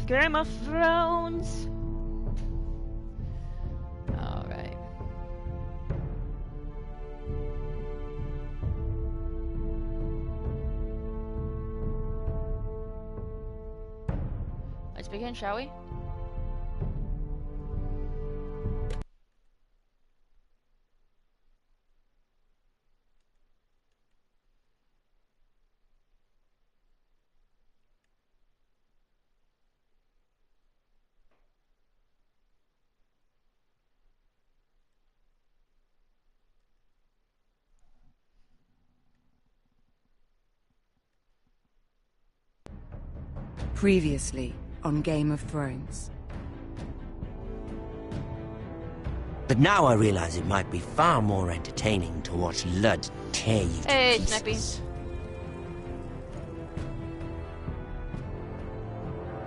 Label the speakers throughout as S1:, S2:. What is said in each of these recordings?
S1: Game of Thrones. Alright. Let's begin, shall we?
S2: Previously on Game of Thrones.
S3: But now I realize it might be far more entertaining to watch Lud tear you to pieces.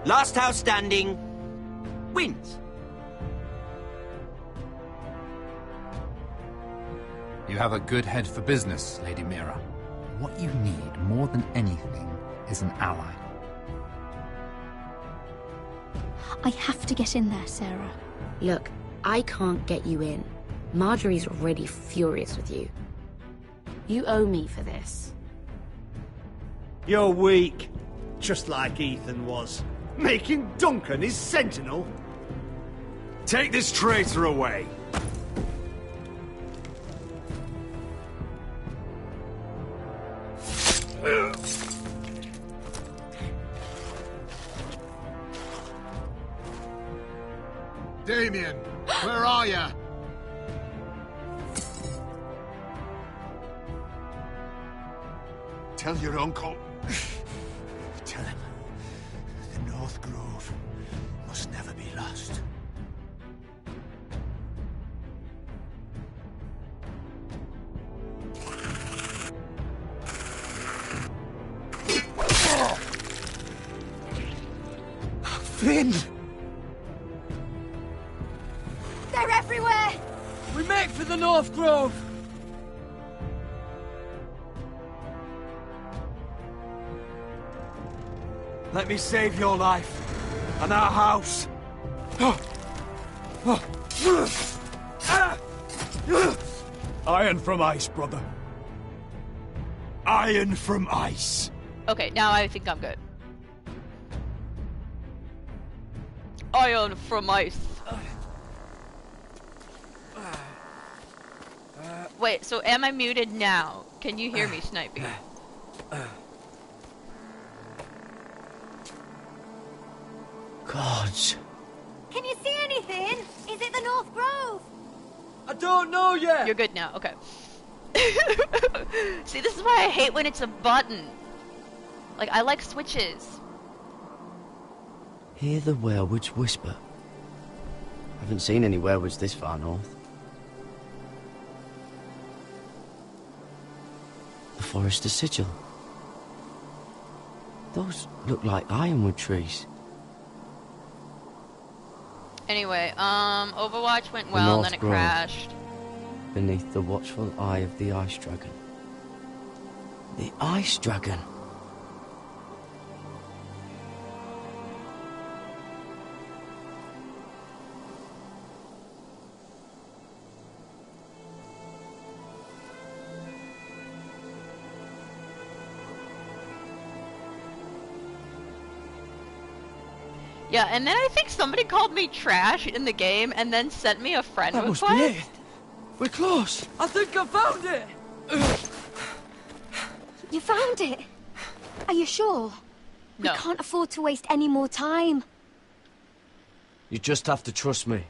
S3: Last house standing wins.
S4: You have a good head for business, Lady Mira. What you need more than anything is an ally.
S5: I have to get in there, Sarah.
S6: Look, I can't get you in. Marjorie's already furious with you. You owe me for this.
S7: You're weak. Just like Ethan was. Making Duncan his sentinel.
S8: Take this traitor away.
S9: Damien, where are ya? Tell your uncle. Tell him the North Grove must never be lost.
S8: Finn!
S5: They're everywhere!
S8: We make for the North Grove! Let me save your life and our house. Iron from ice, brother. Iron from ice.
S1: Okay, now I think I'm good. Iron from ice. Wait, so am I muted now? Can you hear me, Snipey?
S3: Gods.
S5: Can you see anything? Is it the North Grove?
S8: I don't know yet.
S1: You're good now, okay. See, this is why I hate when it's a button. Like, I like switches.
S3: Hear the werewoods whisper. Haven't seen any werewoods this far north. The Forester Sigil. Those look like ironwood trees.
S1: Anyway, Overwatch went well, and then it crashed.
S3: Beneath the watchful eye of the Ice Dragon. The Ice Dragon?
S1: Yeah, and then I think somebody called me trash in the game and then sent me a friend request.
S8: That must be it. We're close. I think I found it.
S5: You found it? Are you sure?
S1: No.
S5: We can't afford to waste any more time.
S8: You just have to trust me.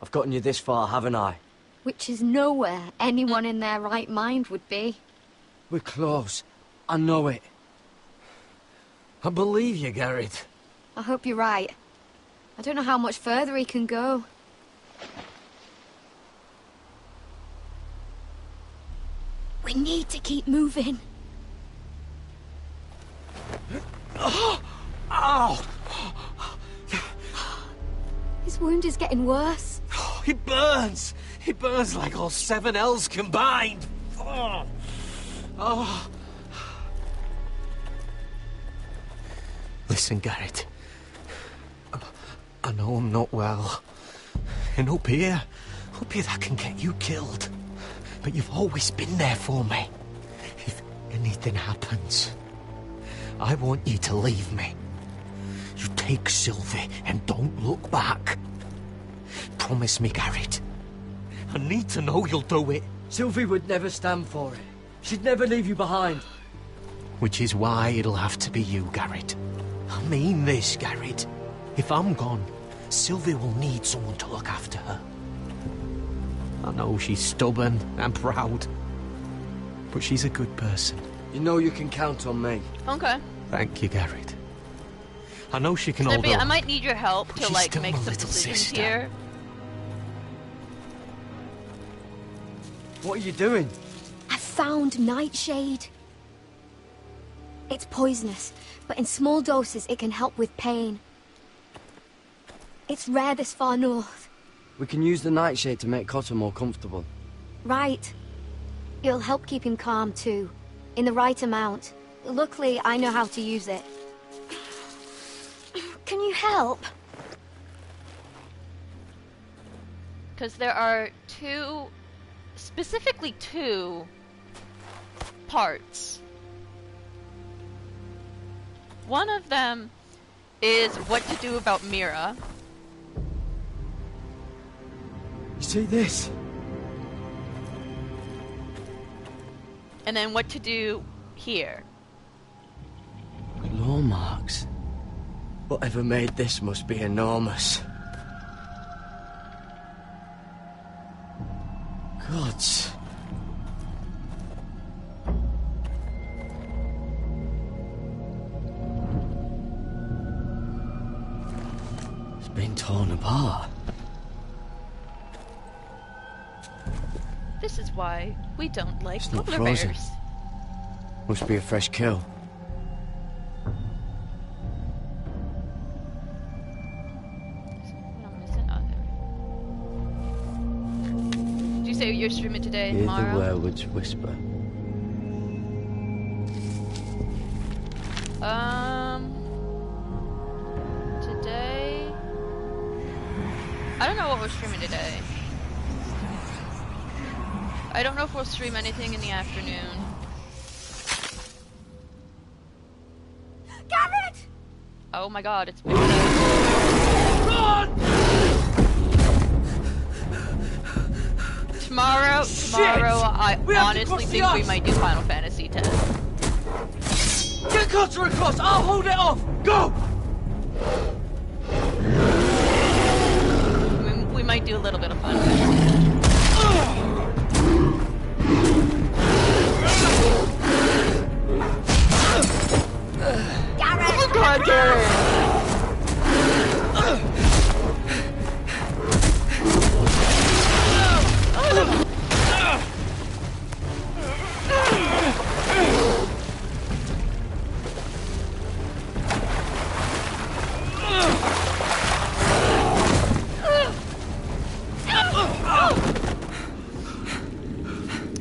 S8: I've gotten you this far, haven't I?
S5: Which is nowhere anyone in their right mind would be.
S8: We're close. I know it. I believe you, Garrett.
S5: I hope you're right. I don't know how much further he can go. We need to keep moving.
S8: Ow!
S5: His wound is getting worse.
S8: He burns! He burns like all 7 L's combined! Oh. Listen, Garrett. I know I'm not well. And up here that can get you killed. But you've always been there for me. If anything happens, I want you to leave me. You take Sylvie and don't look back. Promise me, Garrett. I need to know you'll do it.
S10: Sylvie would never stand for it. She'd never leave you behind.
S8: Which is why it'll have to be you, Garrett. I mean this, Garrett. If I'm gone, Sylvie will need someone to look after her. I know she's stubborn and proud, but she's a good person.
S10: You know you can count on me.
S1: Okay.
S8: Thank you, Garrett. I know she can hold
S1: Snippy,
S8: on.
S1: I might need your help
S8: but
S1: to,
S8: she's
S1: like,
S8: still
S1: make
S8: my
S1: some
S8: little
S1: decisions
S8: sister.
S1: here.
S10: What are you doing?
S5: I found nightshade. It's poisonous, but in small doses it can help with pain. It's rare this far north.
S10: We can use the nightshade to make Cotter more comfortable.
S5: Right. It'll help keep him calm too, in the right amount. Luckily, I know how to use it. Can you help?
S1: Because there are specifically two parts. One of them is what to do about Mira.
S10: You see this?
S1: And then what to do here.
S10: Claw marks. Whatever made this must be enormous. Gods. It's been torn apart.
S1: This is why we don't like
S10: It's not
S1: polar
S10: frozen.
S1: bears.
S10: Must be a fresh kill.
S1: Did you say you're streaming today,
S10: Hear
S1: tomorrow?
S10: the werewolves whisper.
S1: Today... I don't know what we're streaming today. I don't know if we'll stream anything in the afternoon.
S5: Garrett!
S1: Oh my god, it's been Tomorrow, I honestly think we might do Final Fantasy X.
S10: Get Cotter across! I'll hold it off! Go!
S1: We might do a little bit of Final Fantasy.
S5: Garrett!
S1: Oh god, Garrett!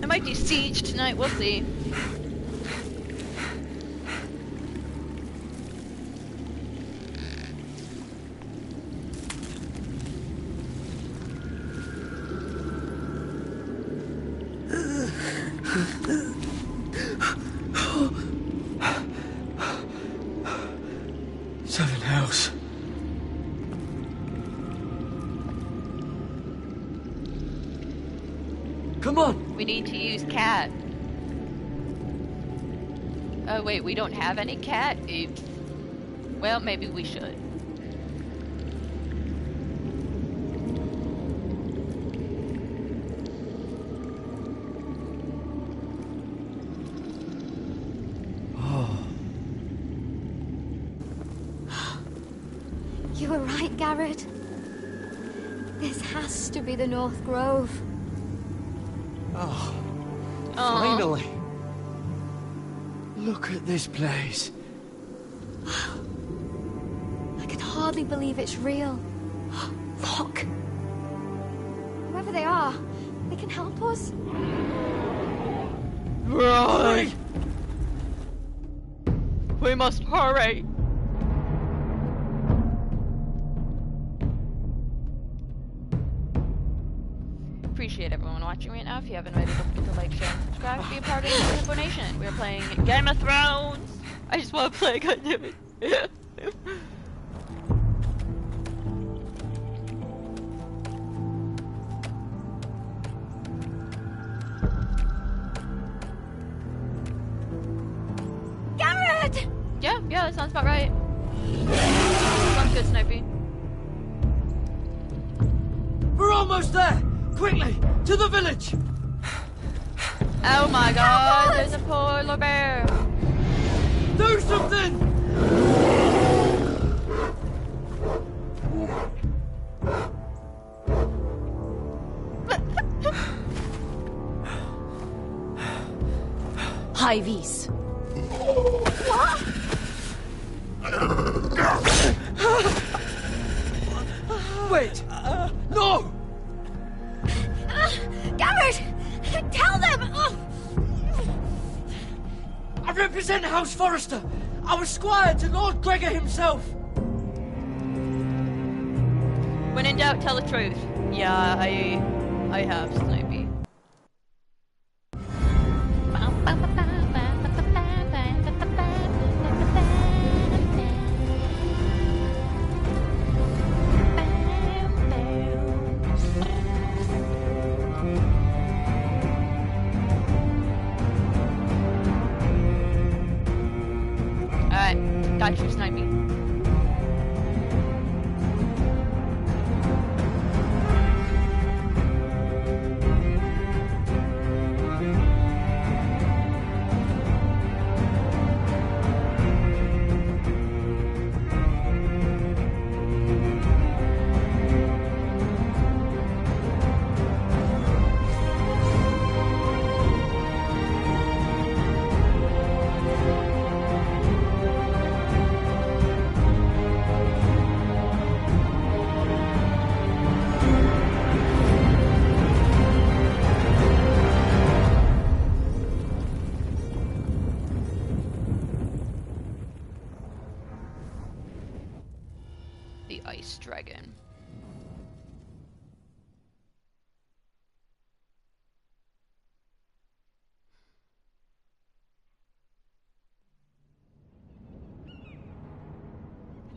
S1: I might do Siege tonight, we'll see.
S10: Seven hells. Come on!
S1: We need to use cat. Oh wait, we don't have any cat? Oops. Well, maybe we should.
S5: You were right, Garrett. This has to be the North Grove.
S8: Oh, finally.
S10: Look at this place.
S5: I can hardly believe it's real. Look. Whoever they are, they can help us.
S1: Right. We must hurry. appreciate everyone watching right now. If you haven't already, don't forget to like, share, and subscribe to be a part of the Info Nation. We're playing Game of Thrones! I just want to play, goddammit.
S5: Garrett!
S1: Yeah, that sounds about right. Sounds good, Snipey.
S10: We're almost there! Quickly, to the village!
S1: Oh my god, there's a polar bear!
S10: Do something!
S6: High vis.
S5: What?
S10: Wait! No!
S5: Garrett! Tell them!
S10: I represent House Forrester. I was squire to Lord Gregor himself.
S1: When in doubt, tell the truth. Yeah, I have, Snipey. Alright, got you, Snipey. The Ice Dragon.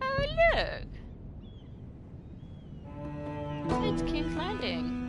S1: Oh, look! It's King's Landing.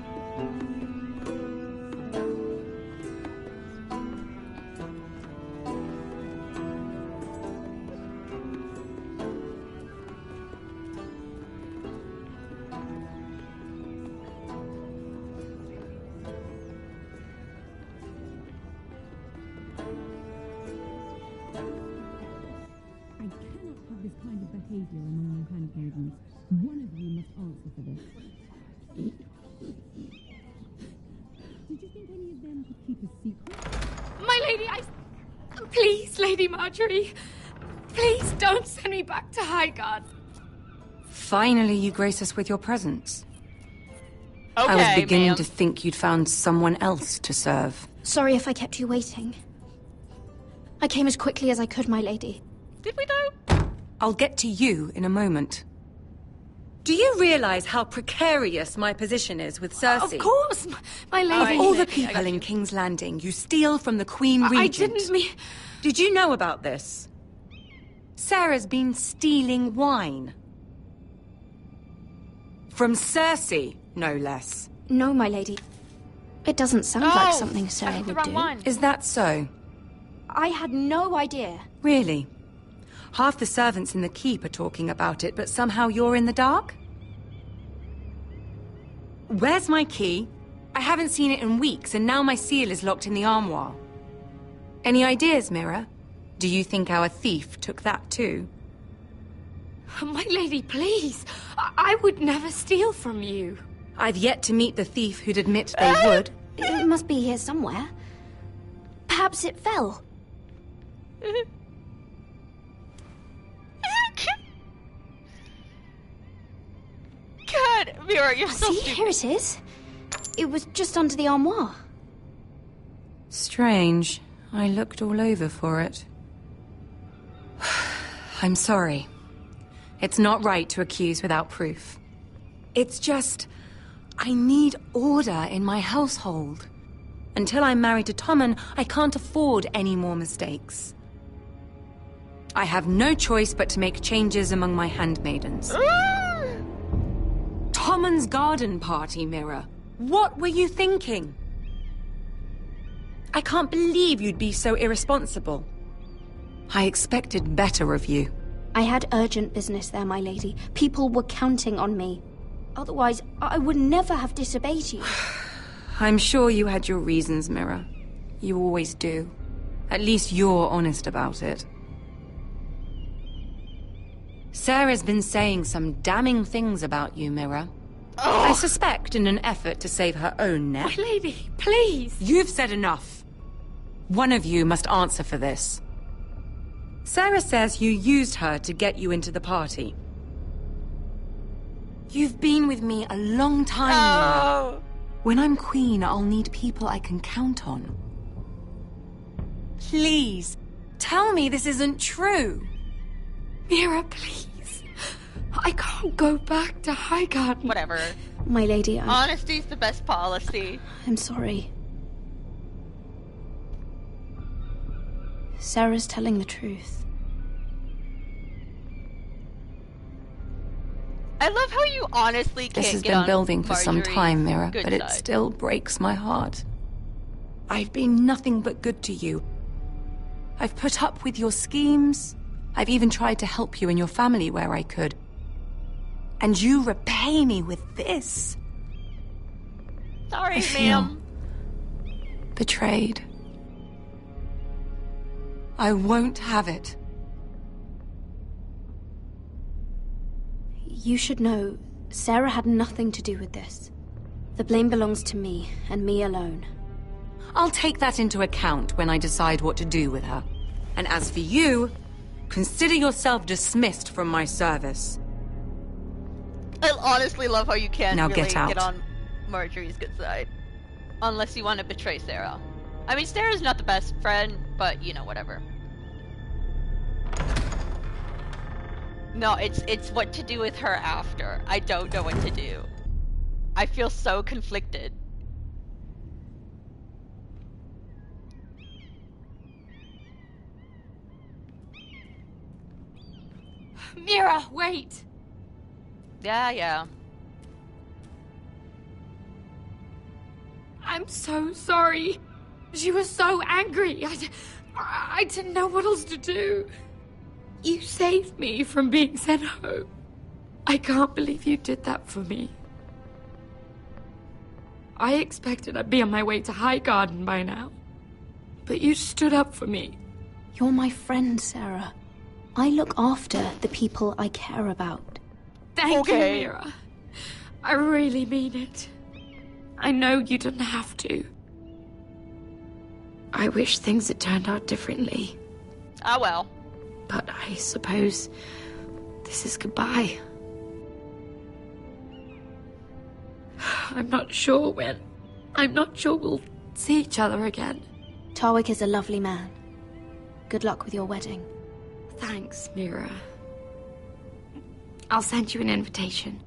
S11: This kind of behavior among your handmaidens. One of you must answer for this. Did you think any of them could keep a secret?
S6: My lady, Please, Lady Marjorie. Please don't send me back to Highgarden.
S2: Finally, you grace us with your presence.
S1: Okay,
S2: I was beginning
S1: ma'am.
S2: to think you'd found someone else to serve.
S5: Sorry if I kept you waiting. I came as quickly as I could, my lady.
S1: Did we though?
S2: I'll get to you in a moment. Do you realize how precarious my position is with Cersei?
S6: Of course, my lady.
S2: Of all the people in King's Landing, you steal from the Queen Regent.
S6: I didn't mean...
S2: Did you know about this? Sarah's been stealing wine. From Cersei, no less.
S5: No, my lady. It doesn't sound like something Sarah would do.
S1: Wine.
S2: Is that so?
S5: I had no idea.
S2: Really? Half the servants in the keep are talking about it, but somehow you're in the dark? Where's my key? I haven't seen it in weeks, and now my seal is locked in the armoire. Any ideas, Mira? Do you think our thief took that too?
S6: My lady, please. I would never steal from you.
S2: I've yet to meet the thief who'd admit they would.
S5: It must be here somewhere. Perhaps it fell.
S1: God, Mira, you're so
S5: See,
S1: stupid.
S5: here it is. It was just under the armoire.
S2: Strange. I looked all over for it. I'm sorry. It's not right to accuse without proof. It's just... I need order in my household. Until I'm married to Tommen, I can't afford any more mistakes. I have no choice but to make changes among my handmaidens. Tommen's garden party, Mira. What were you thinking? I can't believe you'd be so irresponsible. I expected better of you.
S5: I had urgent business there, my lady. People were counting on me. Otherwise, I would never have disobeyed you.
S2: I'm sure you had your reasons, Mira. You always do. At least you're honest about it. Sarah's been saying some damning things about you, Mira. Oh. I suspect in an effort to save her own neck.
S6: My lady, please!
S2: You've said enough. One of you must answer for this. Sarah says you used her to get you into the party. You've been with me a long time, Mira. When I'm queen, I'll need people I can count on. Please, tell me this isn't true.
S6: Mira, please. I can't go back to Highgarden.
S1: Whatever.
S5: My lady,
S1: Honesty's the best policy.
S5: I'm sorry. Sarah's telling the truth.
S1: I love how you honestly can't
S2: This has
S1: get
S2: been
S1: on
S2: building for some
S1: Marjorie's
S2: time, Mira,
S1: good
S2: but it
S1: side.
S2: still breaks my heart. I've been nothing but good to you. I've put up with your schemes. I've even tried to help you and your family where I could. And you repay me with this.
S1: Sorry,
S2: I feel betrayed. I won't have it.
S5: You should know, Sarah had nothing to do with this. The blame belongs to me, and me alone.
S2: I'll take that into account when I decide what to do with her. And as for you, consider yourself dismissed from my service.
S1: I honestly love how you can't
S2: Now
S1: really
S2: get out.
S1: get on Marjorie's good side. Unless you want to betray Sarah. I mean, Sarah's not the best friend, but, you know, whatever. No, it's what to do with her after. I don't know what to do. I feel so conflicted.
S6: Mira, wait!
S1: Yeah.
S6: I'm so sorry. She was so angry. I didn't know what else to do. You saved me from being sent home. I can't believe you did that for me. I expected I'd be on my way to Highgarden by now. But you stood up for me.
S5: You're my friend, Sarah. I look after the people I care about.
S6: Thank you, Mira. I really mean it. I know you didn't have to. I wish things had turned out differently.
S1: Ah, well.
S6: But I suppose this is goodbye. I'm not sure when. I'm not sure we'll see each other again.
S5: Tarwick is a lovely man. Good luck with your wedding.
S6: Thanks, Mira. I'll send you an invitation.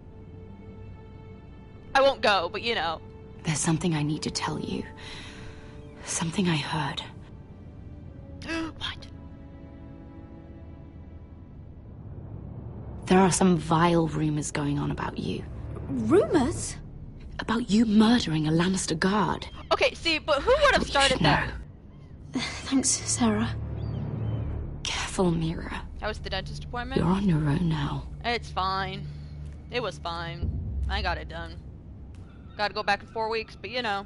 S1: I won't go, but you know.
S6: There's something I need to tell you. Something I heard.
S1: What?
S6: There are some vile rumors going on about you.
S5: Rumors?
S6: About you murdering a Lannister guard.
S1: Okay, see, but who would have started that?
S5: Thanks, Sarah.
S6: Careful, Mira.
S1: How was the dentist appointment?
S6: You're on your own now.
S1: It's fine. It was fine. I got it done. Gotta go back in 4 weeks, but you know.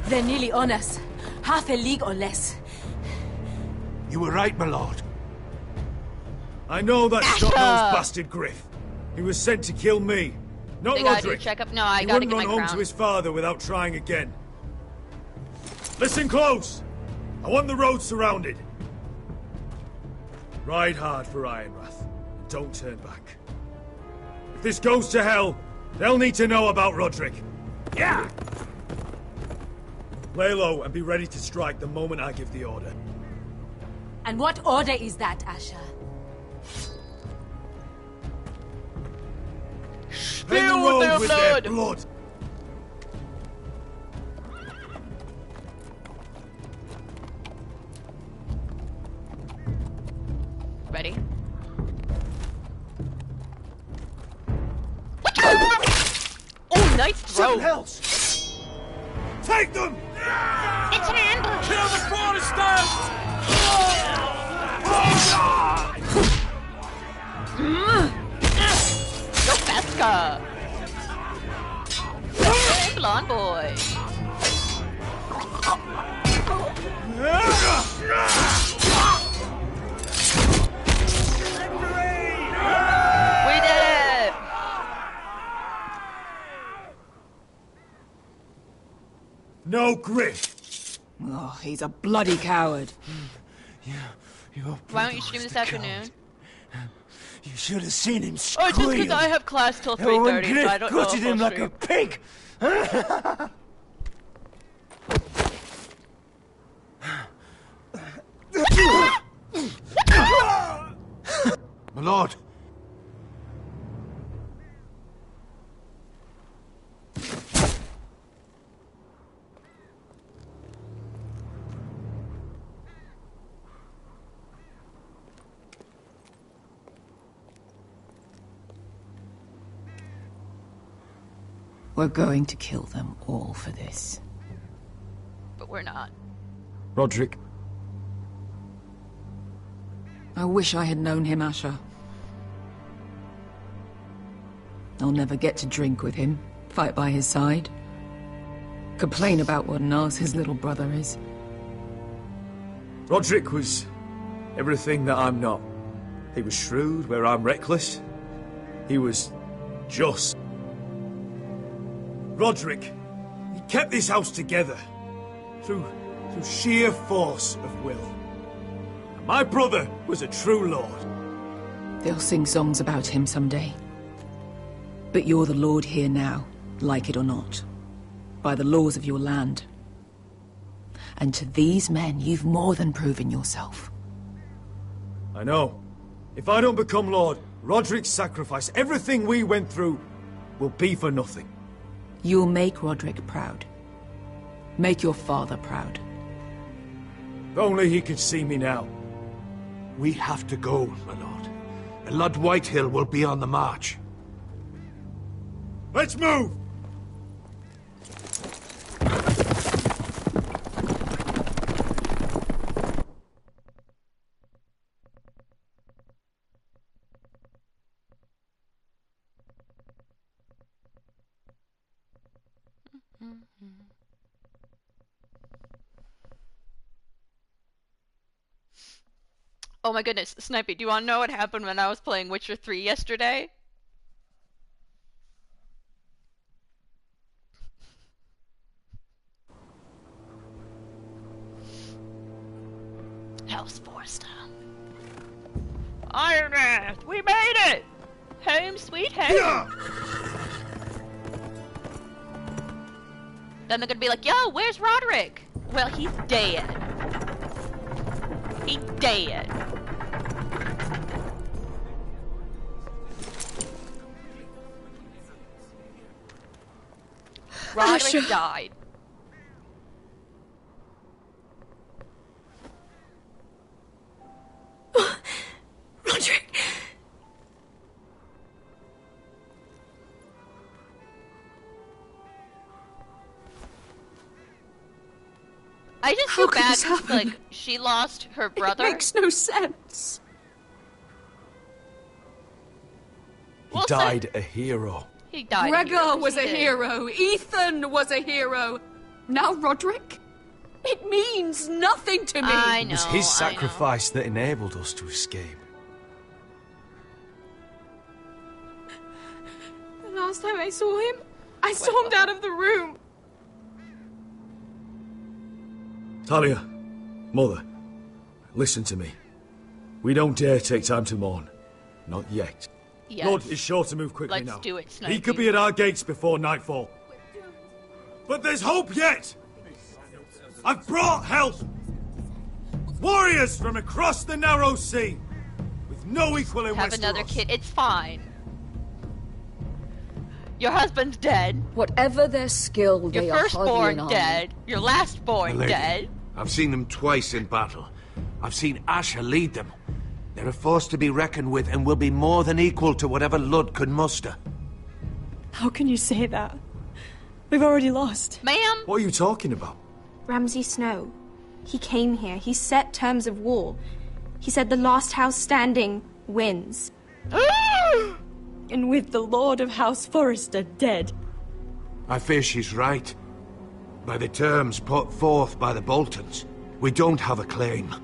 S2: They're nearly on us. Half a league or less.
S9: You were right, my lord.
S7: I know that shot-nosed bastard Griff. He was sent to kill me. Not
S1: They gotta do
S7: Roderick.
S1: check up. No, I
S7: he
S1: gotta
S7: wouldn't
S1: get
S7: run
S1: my
S7: home
S1: crown.
S7: to his father without trying again. Listen close. I want the road surrounded. Ride hard for Ironwrath. And don't turn back. If this goes to hell, they'll need to know about Roderick. Yeah! Lay low and be ready to strike the moment I give the order.
S2: And what order is that, Asher?
S7: Fill the road with their blood.
S1: Ready? Oh, nice throw!
S7: Something else! Take them!
S1: It's an ambush!
S10: Kill the Protestants!
S1: Go Beskha! Hey, blonde boy! We did it!
S7: No grit!
S2: Oh, he's a bloody coward.
S1: Why don't you stream this afternoon?
S9: You should have seen him
S1: Oh,
S9: squeal.
S1: just because I have class till 3:30, so I don't know if
S9: gutted
S1: I'll
S9: him like
S1: stream.
S9: a pig. My lord.
S2: We're going to kill them all for this.
S1: But we're not.
S8: Roderick.
S2: I wish I had known him, Asher. I'll never get to drink with him, fight by his side, complain about what an arse his little brother is.
S7: Roderick was everything that I'm not. He was shrewd where I'm reckless. He was just. Roderick, he kept this house together through sheer force of will. And my brother was a true lord.
S2: They'll sing songs about him someday. But you're the lord here now, like it or not, by the laws of your land. And to these men, you've more than proven yourself.
S7: I know. If I don't become lord, Roderick's sacrifice, everything we went through, will be for nothing.
S2: You'll make Roderick proud. Make your father proud.
S7: If only he could see me now.
S9: We have to go, my lord. And Lord Whitehill will be on the march.
S7: Let's move!
S1: Oh my goodness, Snipey, do you want to know what happened when I was playing Witcher 3 yesterday? House Forster. Ironwrath, we made it! Home sweet home!
S7: Yeah.
S1: Then they're gonna be like, yo, where's Roderick? Well, he's dead. He's dead. Roderick died.
S6: Roderick!
S1: I just feel bad 'cause, like, she lost her brother.
S6: It makes no sense.
S12: He died a hero.
S1: He died.
S6: Gregor was a
S1: He did.
S6: hero. Ethan was a hero. Now Roderick? It means nothing to me.
S12: It was his sacrifice that enabled us to escape.
S6: And our
S13: last time I saw him, I stormed out of the room.
S7: Talia, Mother, listen to me. We don't dare take time to mourn. Not yet.
S1: Yes.
S7: Lord is sure to move quickly now.
S1: Let's do it, Snipey.
S7: He could be at our gates before nightfall. But there's hope yet! I've brought help! Warriors from across the narrow sea! With no equal in Westeros.
S1: Have another kid, it's fine. Your husband's dead.
S14: Whatever their skill, they
S1: Your
S14: are
S1: firstborn
S14: hardly
S1: dead. Your lastborn
S15: Lady,
S1: dead.
S15: I've seen them twice in battle. I've seen Asher lead them. They're a force to be reckoned with and will be more than equal to whatever Lud could muster.
S11: How can you say that? We've already lost.
S1: Ma'am?
S7: What are you talking about?
S13: Ramsay Snow. He came here. He set terms of war. He said the last house standing wins.
S11: And with the Lord of House Forrester dead.
S15: I fear she's right. By the terms put forth by the Boltons, we don't have a claim.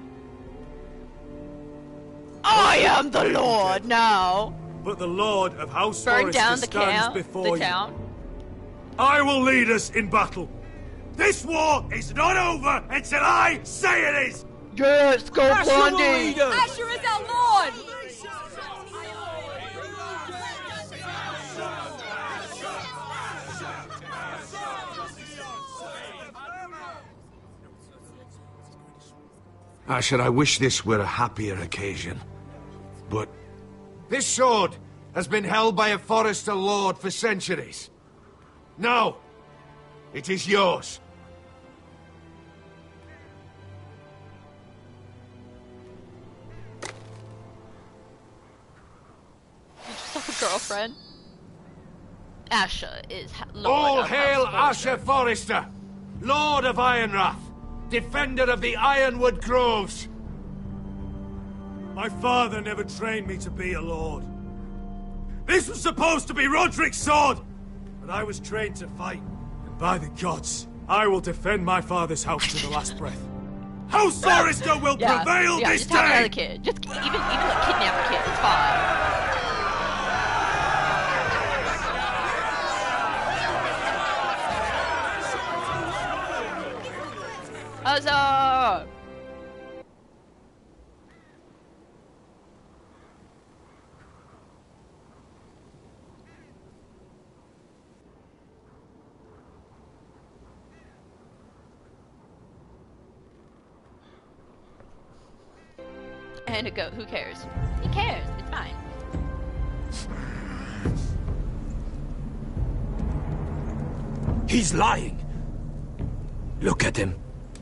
S1: I am the Lord now.
S7: But the Lord of House
S1: Burn
S7: Forrester
S1: down the
S7: stands
S1: camp,
S7: before
S1: the
S7: you.
S1: town.
S7: I will lead us in battle. This war is not over until I say it is!
S1: Yes, go Blondie!
S13: Asher is our Lord!
S15: Asher, I wish this were a happier occasion. But this sword has been held by a Forrester Lord for centuries. Now, it is yours.
S1: You just have a girlfriend. Asher is Lord
S15: All
S1: of
S15: hail
S1: House
S15: Asher Forrester, Lord of Ironrath, defender of the Ironwood Groves.
S7: My father never trained me to be a lord. This was supposed to be Roderick's sword, but I was trained to fight. And by the gods, I will defend my father's house to the last breath. House Forrester will prevail this
S1: just
S7: day!
S1: have another kid. Just even like kidnap a kid, it's fine. Huzzah! And a goat, who cares? He cares, it's fine.
S3: He's lying. Look at him.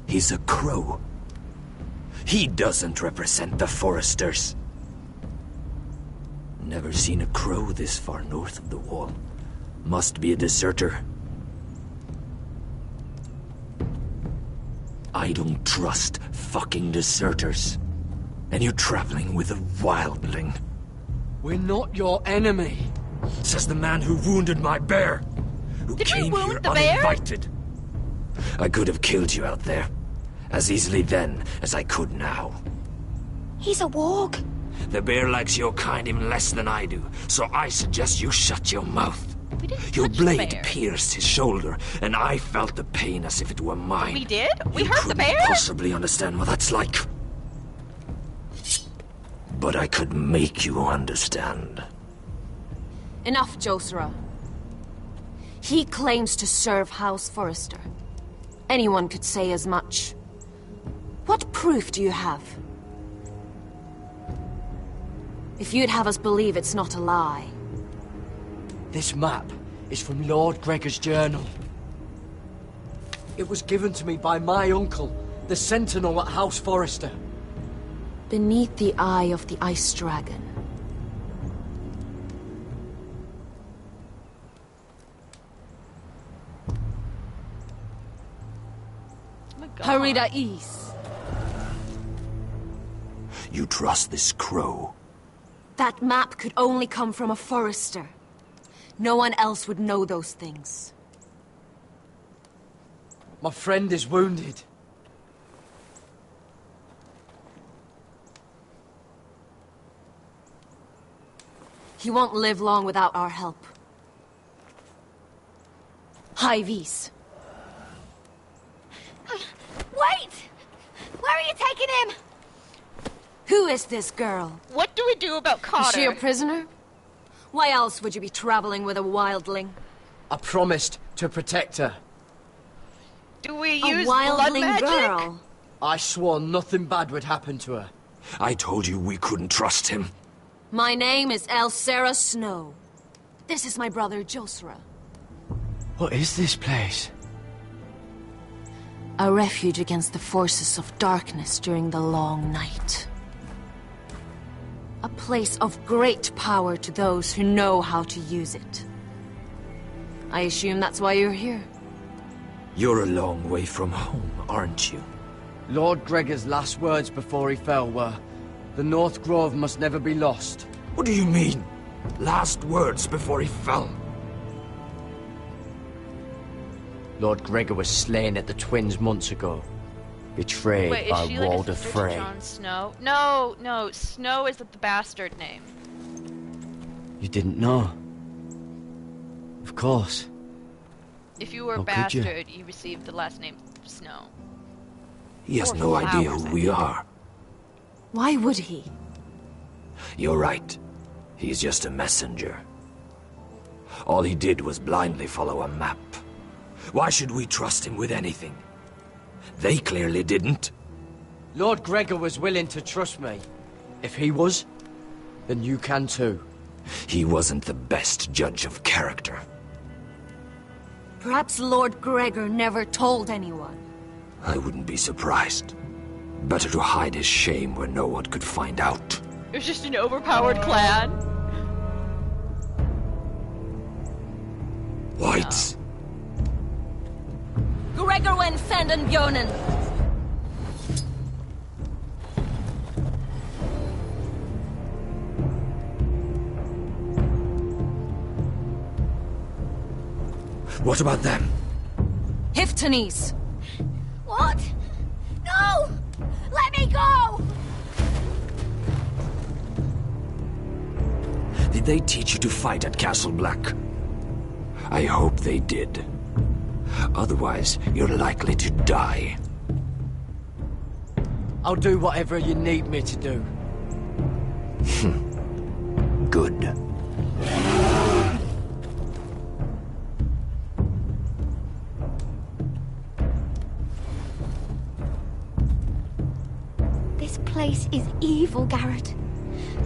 S3: He's a crow. He doesn't represent the Foresters. Never seen a crow this far north of the wall. Must be a deserter. I don't trust fucking deserters. And you're traveling with a wildling.
S8: We're not your enemy.
S3: Says the man who wounded my bear. Who came here uninvited. I could have killed you out there. As easily then as I could now.
S5: He's a warg.
S3: The bear likes your kind even less than I do, so I suggest you shut your mouth. Your blade pierced his shoulder, and I felt the pain as if it were mine.
S1: We did? We
S3: You
S1: hurt the
S3: couldn't
S1: bear?
S3: possibly understand what that's like. But I could make you understand.
S14: Enough, Josra. He claims to serve House Forrester. Anyone could say as much. What proof do you have? If you'd have us believe it's not a lie.
S8: This map is from Lord Gregor's journal. It was given to me by my uncle, the Sentinel at House Forrester.
S14: Beneath the eye of the Ice Dragon. Harida East.
S3: You trust this crow?
S14: That map could only come from a Forrester. No one else would know those things.
S8: My friend is wounded.
S14: He won't live long without our help. High vis.
S5: Wait! Where are you taking him?
S14: Who is this girl?
S1: What do we do about Kaotic?
S14: Is she a prisoner? Why else would you be traveling with a wildling?
S10: I promised to protect her.
S1: Do we use
S14: a
S1: blood
S14: wildling
S1: magic?
S14: girl?
S10: I swore nothing bad would happen to her.
S3: I told you we couldn't trust him.
S14: My name is Elsera Snow. This is my brother Josra.
S8: What is this place?
S14: A refuge against the forces of darkness during the long night. A place of great power to those who know how to use it. I assume that's why you're here.
S3: You're a long way from home, aren't you?
S10: Lord Gregor's last words before he fell were, "The North Grove must never be lost."
S3: What do you mean? Last words before he fell?
S10: Lord Gregor was slain at the Twins months ago. Betrayed
S1: Wait,
S10: by
S1: is she like
S10: Walder
S1: a sister to
S10: Frey.
S1: Jon Snow? No, no, Snow is the bastard name.
S10: You didn't know? Of course.
S1: If you were a
S10: How could you?
S1: bastard, you received the last name Snow.
S3: He has
S1: Or
S3: no idea
S1: flowers,
S3: who
S1: I
S3: we
S1: think.
S3: are.
S14: Why would he?
S3: You're right. He's just a messenger. All he did was blindly follow a map. Why should we trust him with anything? They clearly didn't.
S10: Lord Gregor was willing to trust me. If he was, then you can too.
S3: He wasn't the best judge of character.
S14: Perhaps Lord Gregor never told anyone.
S3: I wouldn't be surprised. Better to hide his shame where no one could find out.
S1: It was just an overpowered clan.
S3: Whites.
S14: Gregor wen fenden bjonen.
S3: What about them?
S14: Hiftanis.
S5: What? No! Let me go!
S3: Did they teach you to fight at Castle Black? I hope they did. Otherwise, you're likely to die.
S10: I'll do whatever you need me to do.
S3: Good.
S5: This place is evil, Garrett.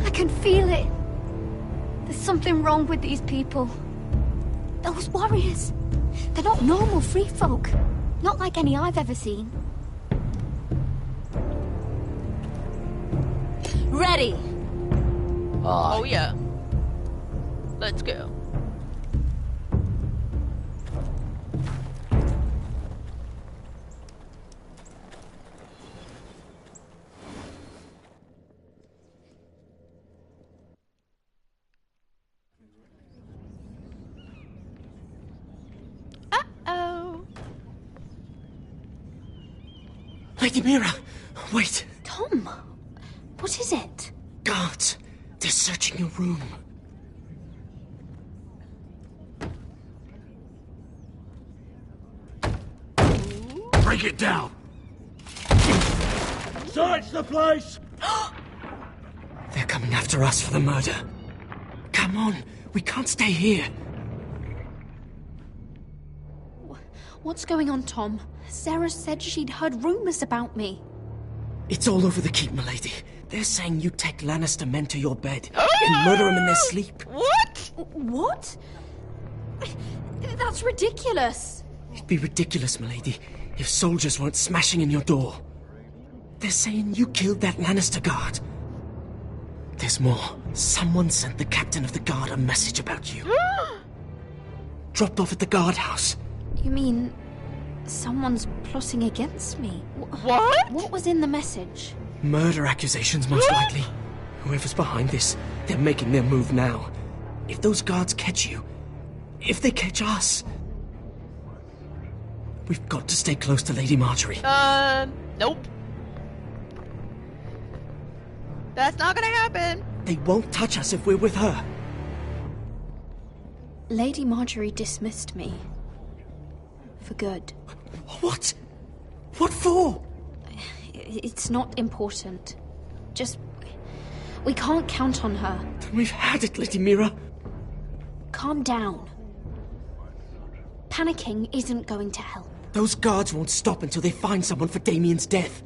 S5: I can feel it. There's something wrong with these people. Those warriors. They're not normal free folk. Not like any I've ever seen.
S14: Ready.
S1: Oh yeah. Let's go. Uh-oh.
S8: Lady Mira, wait.
S5: Tom, what is it?
S8: Guards, they're searching your room.
S7: Break it down! Search the place!
S8: They're coming after us for the murder. Come on, we can't stay here.
S6: What's going on, Tom? Sarah said she'd heard rumors about me.
S8: It's all over the keep, milady. They're saying you take Lannister men to your bed and murder them in their sleep.
S1: What?
S6: What? That's ridiculous.
S8: It'd be ridiculous, milady, if soldiers weren't smashing in your door. They're saying you killed that Lannister guard. There's more. Someone sent the captain of the guard a message about you. Dropped off at the guardhouse.
S6: You mean someone's plotting against me?
S1: What?
S6: What was in the message?
S8: Murder accusations, most likely. Whoever's behind this, they're making their move now. If those guards catch you, if they catch us, we've got to stay close to Lady Marjorie.
S1: Nope. That's not gonna happen.
S8: They won't touch us if we're with her.
S6: Lady Marjorie dismissed me.
S5: For good.
S8: What? What for?
S5: It's not important. Just... we can't count on her.
S8: Then we've had it, Lady Mira.
S5: Calm down. Panicking isn't going to help.
S8: Those guards won't stop until they find someone for Damien's death.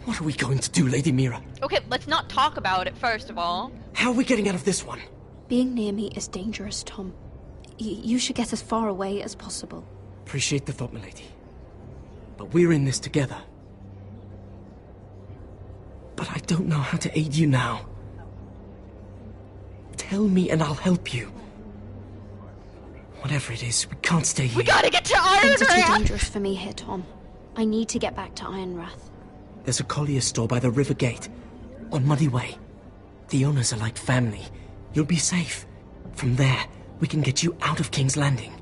S8: What are we going to do, Lady Mira?
S1: Okay, let's not talk about it, first of all.
S8: How are we getting out of this one?
S5: Being near me is dangerous, Tom. You should get as far away as possible.
S8: Appreciate the thought, milady. But we're in this together. But I don't know how to aid you now. Tell me and I'll help you. Whatever it is, we can't stay here.
S1: We gotta get to Ironrath!
S5: Things are too dangerous for me here, Tom. I need to get back to Ironrath.
S8: There's a collier's store by the river gate. On Muddy Way. The owners are like family. You'll be safe. From there, we can get you out of King's Landing.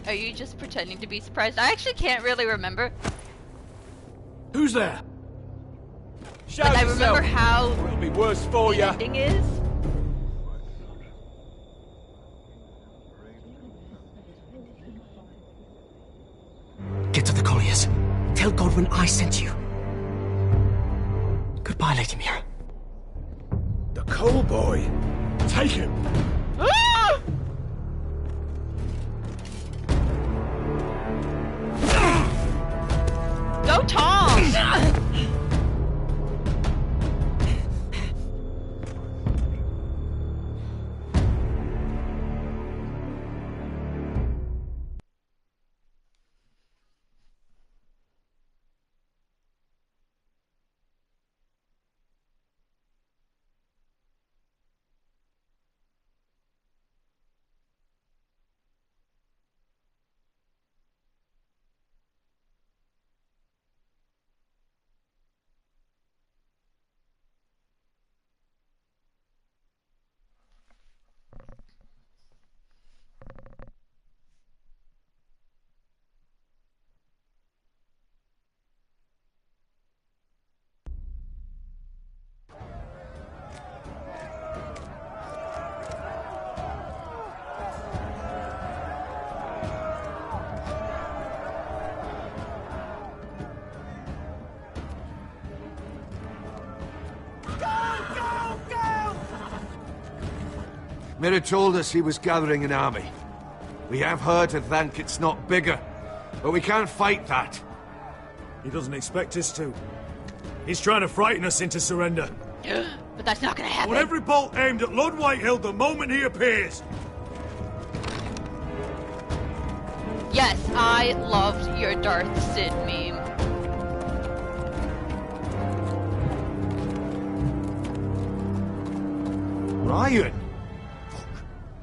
S1: Are you just pretending to be surprised? I actually can't really remember.
S7: Who's there?
S10: Shout
S1: I
S10: yourself.
S1: remember how
S10: It'll be worse for
S1: the
S10: ya.
S1: ending is.
S8: Get to the colliers. Tell Godwin I sent you. Goodbye, Lady Mira.
S7: The coal boy. Take him.
S1: Ah! Go, Tom!
S15: Mira told us he was gathering an army. We have her to thank it's not bigger, but we can't fight that.
S7: He doesn't expect us to. He's trying to frighten us into surrender.
S1: But that's not gonna happen.
S7: I want every bolt aimed at Lord Whitehill the moment he appears.
S1: Yes, I loved your Darth Sid meme.
S7: Ryan!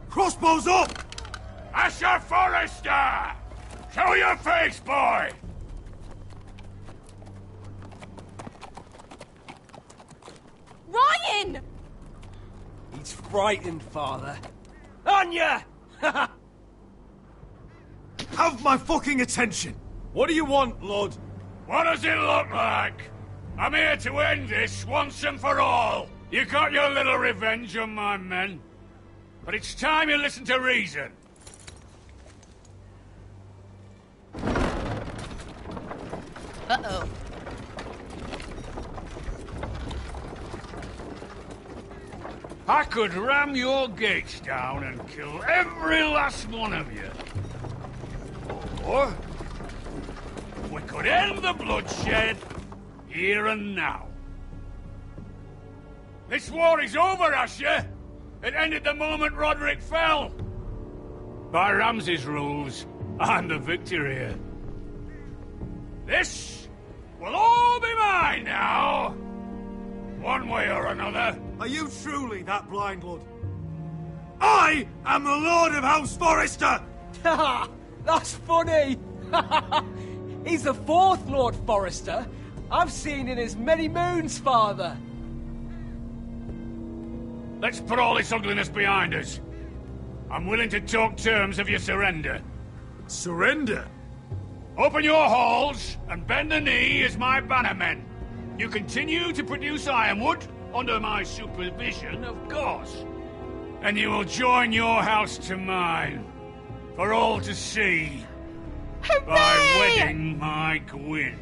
S7: Crossbows up!
S15: Asher Forrester! Show your face, boy!
S13: Ryan!
S10: He's frightened, Father. Anya!
S7: Have my fucking attention! What do you want, Lord?
S15: What does it look like? I'm here to end this once and for all. You got your little revenge on my men. But it's time you listen to reason.
S1: Uh-oh.
S15: I could ram your gates down and kill every last one of you. Or we could end the bloodshed here and now. This war is over, Asher. It ended the moment Roderick fell. By Ramsay's rules, I'm the victor here. This will all be mine now. One way or another.
S7: Are you truly that blind, Lord? I am the Lord of House Forrester!
S10: That's funny! He's the fourth Lord Forrester I've seen in as many moons, Father.
S15: Let's put all this ugliness behind us. I'm willing to talk terms of your surrender.
S7: Surrender?
S15: Open your halls and bend the knee as my bannermen. You continue to produce ironwood under my supervision, of course. And you will join your house to mine, for all to see.
S7: by wedding my Gwyn.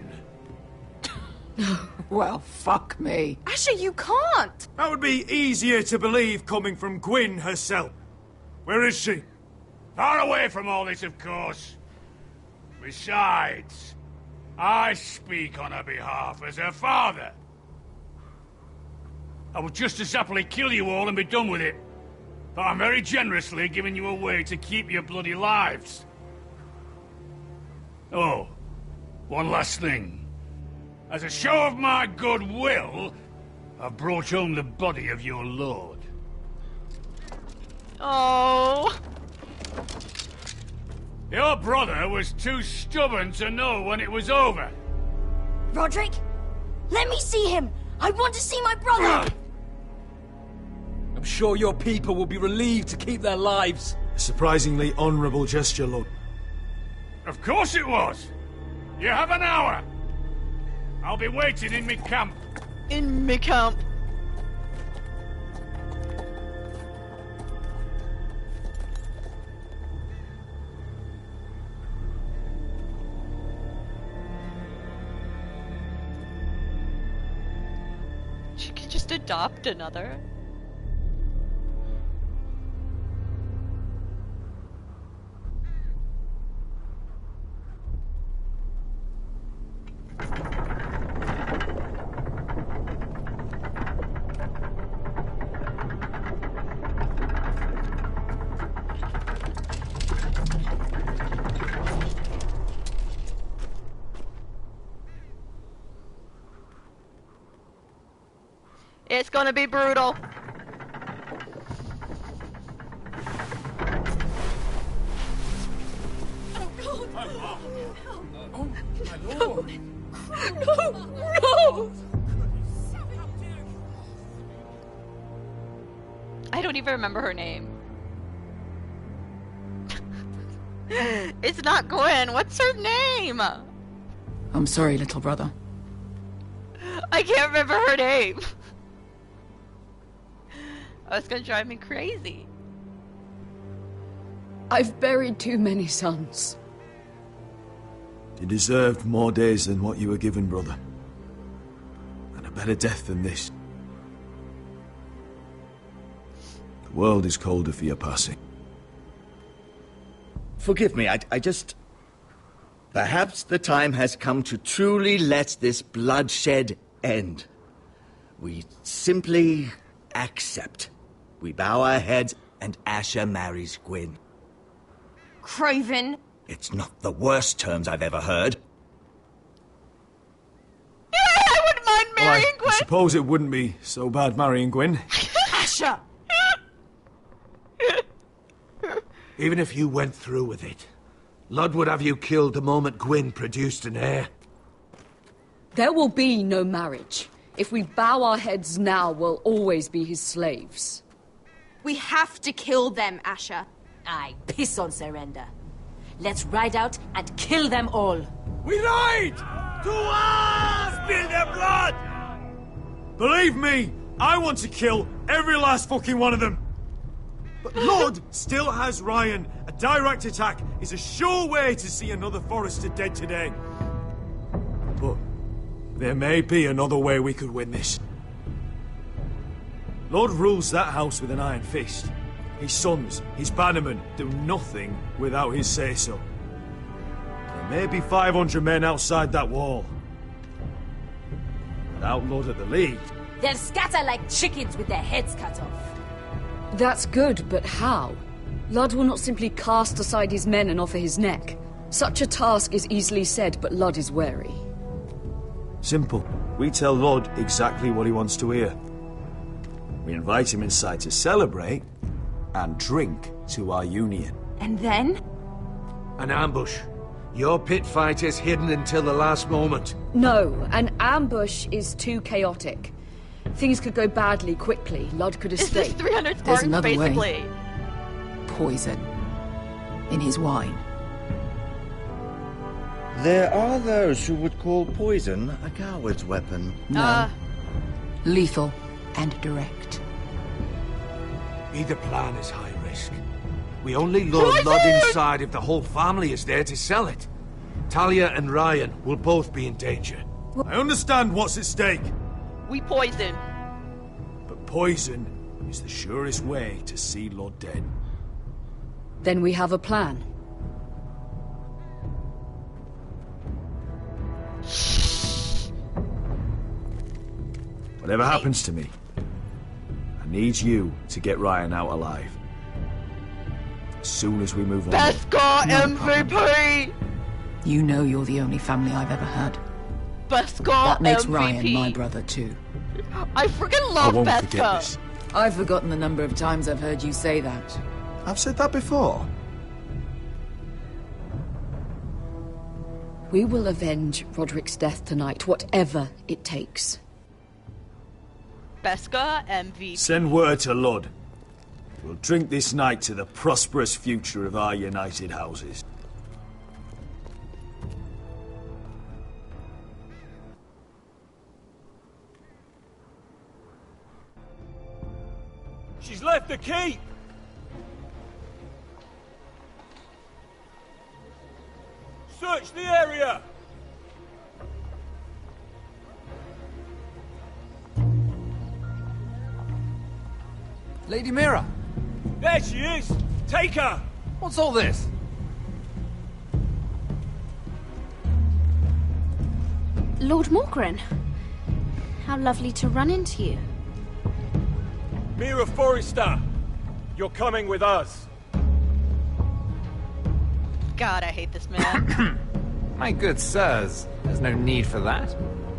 S2: Well, fuck me.
S16: Asher, you can't!
S7: That would be easier to believe coming from Gwyn herself. Where is she? Far away from all this, of course. Besides, I speak on her behalf as her father. I would just as happily kill you all and be done with it. But I'm very generously giving you away to keep your bloody lives. Oh, one last thing. As a show of my goodwill, I've brought home the body of your lord.
S1: Oh.
S7: Your brother was too stubborn to know when it was over.
S16: Roderick, let me see him! I want to see my brother!
S10: I'm sure your people will be relieved to keep their lives.
S7: A surprisingly honourable gesture, Lord. Of course it was! You have an hour! I'll be waiting in me camp.
S1: In me camp. She could just adopt another. It's gonna be brutal.
S6: No!
S1: I don't even remember her name. It's not Gwen. What's her name?
S2: I'm sorry, little brother.
S1: I can't remember her name. Oh, it's gonna drive me crazy.
S2: I've buried too many sons.
S12: You deserved more days than what you were given, brother. And a better death than this. The world is colder for your passing.
S17: Forgive me, I just... Perhaps the time has come to truly let this bloodshed end. We simply accept. We bow our heads and Asher marries Gwyn.
S16: Craven!
S17: It's not the worst terms I've ever heard.
S1: Yeah, I wouldn't mind marrying
S12: I
S1: Gwen!
S12: suppose it wouldn't be so bad marrying Gwyn.
S16: Asher!
S15: Even if you went through with it, Lud would have you killed the moment Gwyn produced an heir.
S2: There will be no marriage. If we bow our heads now, we'll always be his slaves.
S16: We have to kill them, Asher.
S14: I piss on surrender. Let's ride out and kill them all.
S7: We ride! To us! Spill their blood! Believe me, I want to kill every last fucking one of them. But Lud still has Ryan. A direct attack is a sure way to see another Forrester dead today. But there may be another way we could win this. Lud rules that house with an iron fist. His sons, his bannermen, do nothing without his say-so. There may be 500 men outside that wall. Without Lud at the lead...
S14: They'll scatter like chickens with their heads cut off.
S2: That's good, but how? Lud will not simply cast aside his men and offer his neck. Such a task is easily said, but Lud is wary.
S12: Simple. We tell Lud exactly what he wants to hear. We invite him inside to celebrate and drink to our union.
S16: And then?
S15: An ambush. Your pit fight is hidden until the last moment.
S2: No, an ambush is too chaotic. Things could go badly quickly. Lud could escape.
S1: Is this 300
S2: There's
S1: Spartans,
S2: another
S1: basically?
S2: way. Poison. In his wine.
S17: There are those who would call poison a coward's weapon.
S2: No. Lethal and direct.
S15: Either plan is high risk. We only lure Lud inside if the whole family is there to sell it. Talia and Ryan will both be in danger.
S7: I understand what's at stake,
S1: We poison.
S7: but poison is the surest way to see Lord dead.
S18: Then we have a plan.
S12: Whatever happens to me, I need you to get Ryan out alive. As soon as we move on.
S1: Beskha MVP!
S2: You know you're the only family I've ever had.
S1: Beskha
S2: That makes
S1: MVP.
S2: Ryan my brother too.
S1: I freaking love Beskha.
S2: I've forgotten the number of times I've heard you say that.
S12: I've said that before.
S18: We will avenge Roderick's death tonight, whatever it takes.
S1: Beskha MVP.
S12: Send word to Lud. We'll drink this night to the prosperous future of our united houses.
S7: She's left the keep! Search the area!
S4: Lady Mira!
S7: There she is! Take her!
S4: What's all this?
S13: Lord Morgren, how lovely to run into you.
S7: Mira Forrester, you're coming with us.
S1: God, I hate this man.
S4: My good sirs, there's no need for that.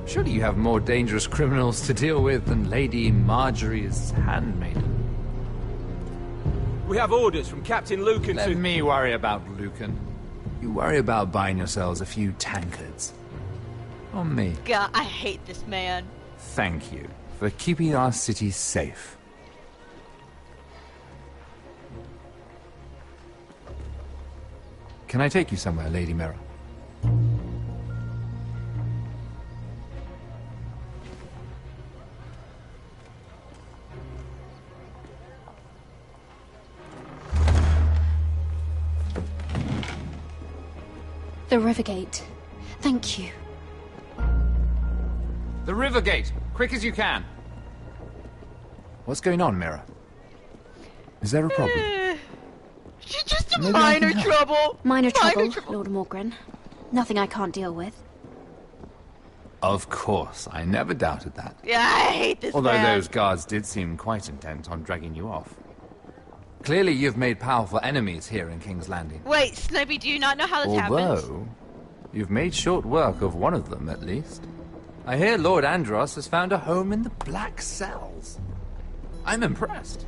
S4: Surely you have more dangerous criminals to deal with than Lady Marjorie's handmaiden.
S7: We have orders from Captain Lucan
S4: Let me worry about Lucan. You worry about buying yourselves a few tankards. On me.
S1: God, I hate this man.
S4: Thank you for keeping our city safe. Can I take you somewhere, Lady Mira?
S13: The Rivergate. Thank you.
S4: The Rivergate! Quick as you can! What's going on, Mira? Is there a problem?
S1: She's just a
S4: Maybe I
S1: minor
S4: can help.
S1: trouble.
S13: Minor trouble, Lord Morgren. Nothing I can't deal with.
S4: Of course, I never doubted that.
S1: Yeah, I hate this
S4: Although
S1: man.
S4: those guards did seem quite intent on dragging you off. Clearly you've made powerful enemies here in King's Landing.
S1: Wait, Snipey, do you not know how this happened?
S4: Although, you've made short work of one of them, at least. I hear Lord Andros has found a home in the Black Cells. I'm impressed.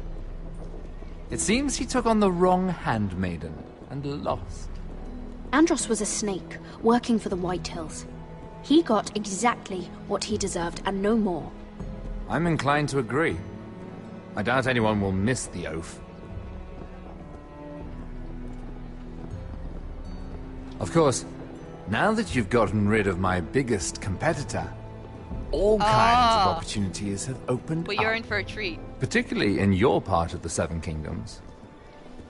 S4: It seems he took on the wrong handmaiden and lost.
S13: Andros was a snake, working for the White Hills. He got exactly what he deserved, and no more.
S4: I'm inclined to agree. I doubt anyone will miss the oath. Of course, now that you've gotten rid of my biggest competitor, all kinds of opportunities have opened
S1: Well,
S4: up.
S1: you're in for a treat.
S4: Particularly in your part of the Seven Kingdoms.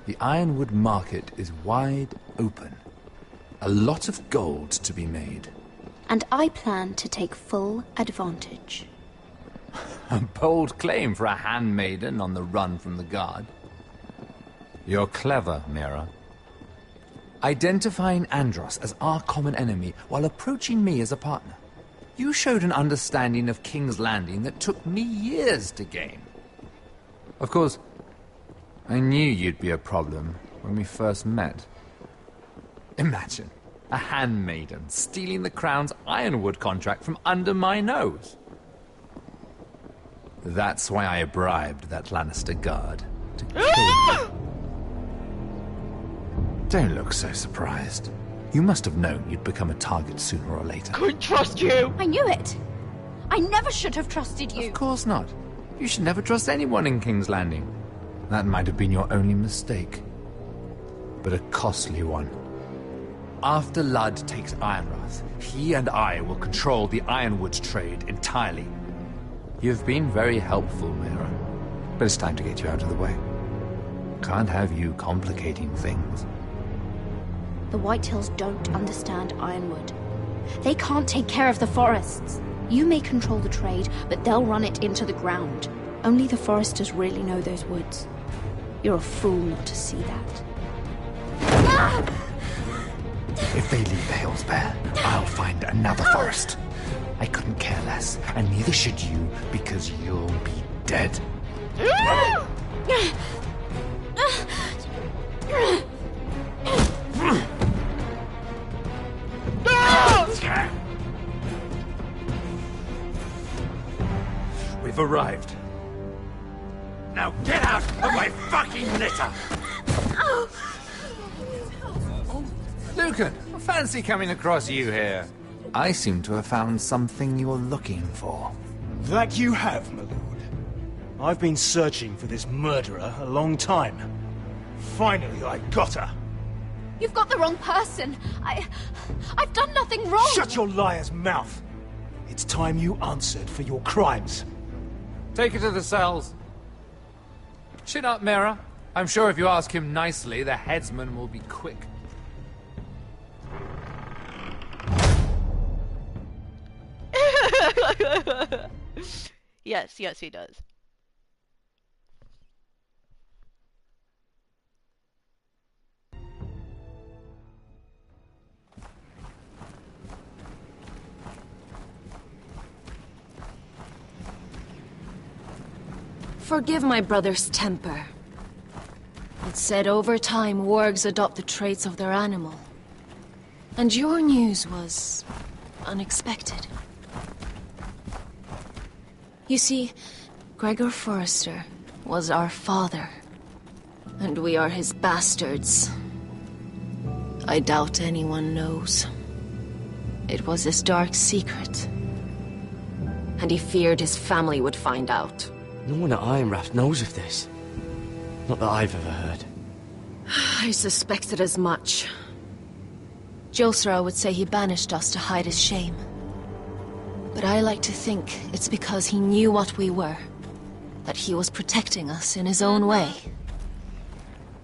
S4: The Ironwood market is wide open. A lot of gold to be made.
S13: And I plan to take full advantage.
S4: A bold claim for a handmaiden on the run from the guard. You're clever, Mira. Identifying Andros as our common enemy while approaching me as a partner. You showed an understanding of King's Landing that took me years to gain. Of course, I knew you'd be a problem when we first met. Imagine a handmaiden stealing the Crown's Ironwood contract from under my nose. That's why I bribed that Lannister guard to kill you. Don't look so surprised. You must have known you'd become a target sooner or later.
S1: Couldn't trust you!
S13: I knew it! I never should have trusted you!
S4: Of course not. You should never trust anyone in King's Landing. That might have been your only mistake. But a costly one. After Ludd takes Ironrath, he and I will control the Ironwood trade entirely. You've been very helpful, Mira. But it's time to get you out of the way. Can't have you complicating things.
S5: The Whitehills don't understand Ironwood. They can't take care of the forests. You may control the trade, but they'll run it into the ground. Only the Foresters really know those woods. You're a fool not to see that.
S4: If they leave the hills bare, I'll find another forest. I couldn't care less, and neither should you, because you'll be dead.
S3: We've arrived. Now get out of my fucking litter!
S4: Lucan, fancy coming across you here. I seem to have found something you're looking for.
S7: That you have, my lord. I've been searching for this murderer a long time. Finally, I got her.
S5: You've got the wrong person. I've done nothing wrong.
S7: Shut your liar's mouth. It's time you answered for your crimes.
S4: Take her to the cells. Chin up, Mirror. I'm sure if you ask him nicely, the headsman will be quick.
S1: Yes, he does.
S14: Forgive my brother's temper. It's said over time wargs adopt the traits of their animal. And your news was unexpected. You see, Gregor Forrester was our father, and we are his bastards. I doubt anyone knows. It was his dark secret, and he feared his family would find out.
S8: No one at Ironraft knows of this. Not that I've ever heard.
S14: I suspected as much. Josra would say he banished us to hide his shame. But I like to think it's because he knew what we were. That he was protecting us in his own way.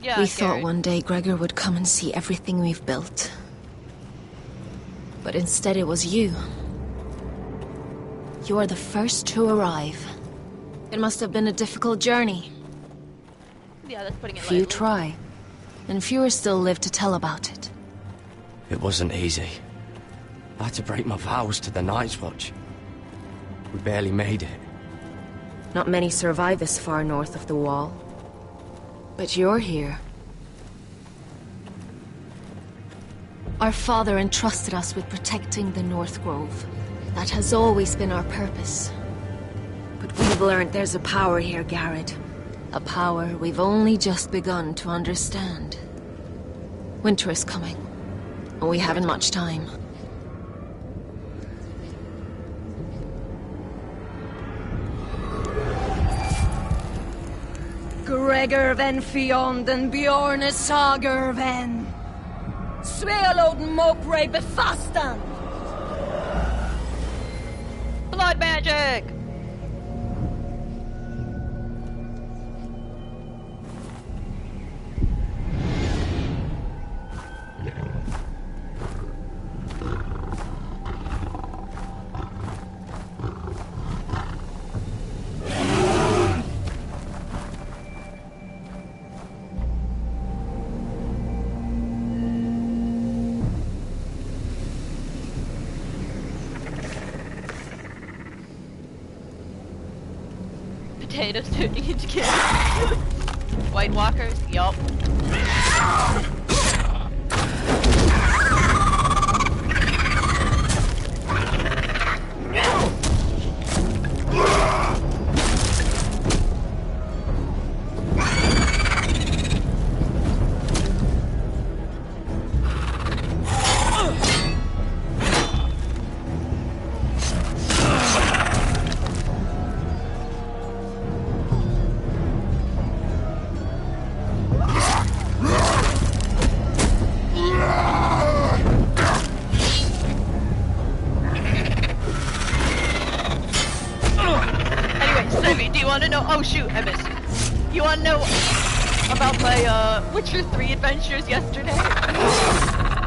S1: Yeah,
S14: we thought one day Gregor would come and see everything we've built. But instead it was you. You are the first to arrive. It must have been a difficult journey.
S1: Yeah, that's putting it
S14: Few
S1: lightly.
S14: try, and fewer still live to tell about it.
S8: It wasn't easy. I had to break my vows to the Night's Watch. We barely made it.
S14: Not many survive this far north of the Wall. But you're here. Our father entrusted us with protecting the North Grove. That has always been our purpose. But we've learned there's a power here, Garrett. A power we've only just begun to understand. Winter is coming, and we haven't much time. Gregor ven Fionden Bjorne Sager ven. Svealoden Mopre befastan.
S1: Blood magic! Potatoes turning into kids. White Walkers, yup. Oh shoot, I missed. You wanna know about my Witcher 3 adventures yesterday?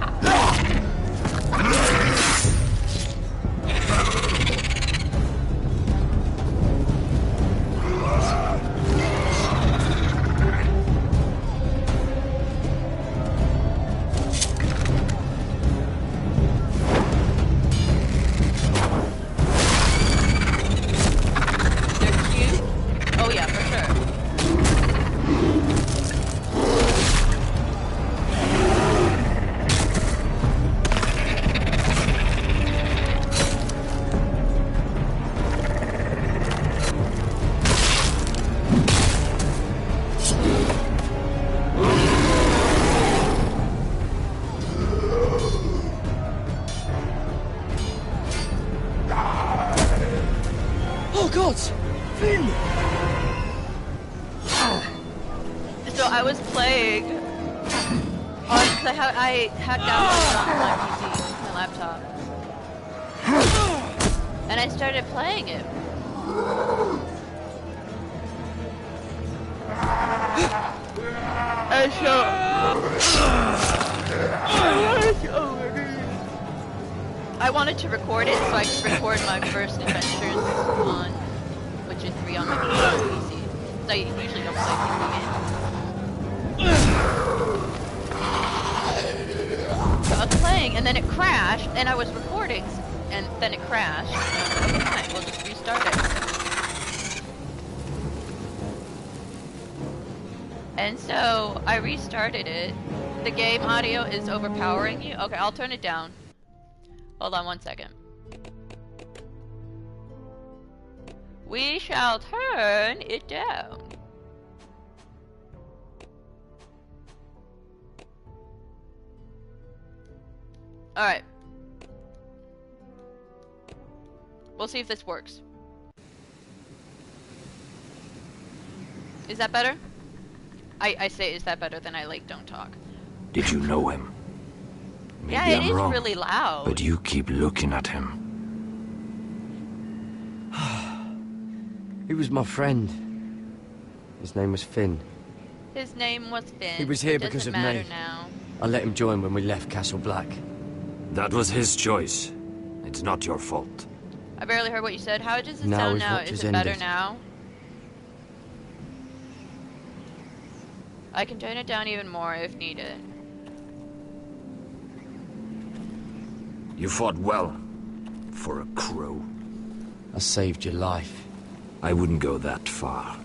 S1: So I was playing on, cause I had downloaded on my PC, my laptop, and I started playing it. And so I wanted to record it so I could record my first adventures on Witcher 3 on my PC. So I usually don't play PC games. So I was playing, and then it crashed, and I was recording, and then it crashed. And I was like, okay, fine, we'll just restart it. And so I restarted it. The game audio is overpowering you. Okay, I'll turn it down. Hold on one second. We shall turn it down. Alright. We'll see if this works. Is that better? I say, is that better than I don't talk.
S3: Did you know him? Maybe
S1: Yeah, it
S3: I'm
S1: is
S3: wrong,
S1: really loud.
S3: but you keep looking at him.
S8: He was my friend. His name was Finn.
S1: His name was Finn.
S8: He was here
S1: It
S8: because
S1: doesn't
S8: of
S1: matter
S8: me.
S1: now.
S8: I let him join when we left Castle Black.
S3: That was his choice. It's not your fault.
S1: I barely heard what you said. How does it
S8: Now
S1: sound
S8: his
S1: now?
S8: watch
S1: Is
S8: has
S1: it better
S8: ended.
S1: now? I can turn it down even more if needed.
S3: You fought well. For a crow.
S8: I saved your life.
S3: I wouldn't go that far.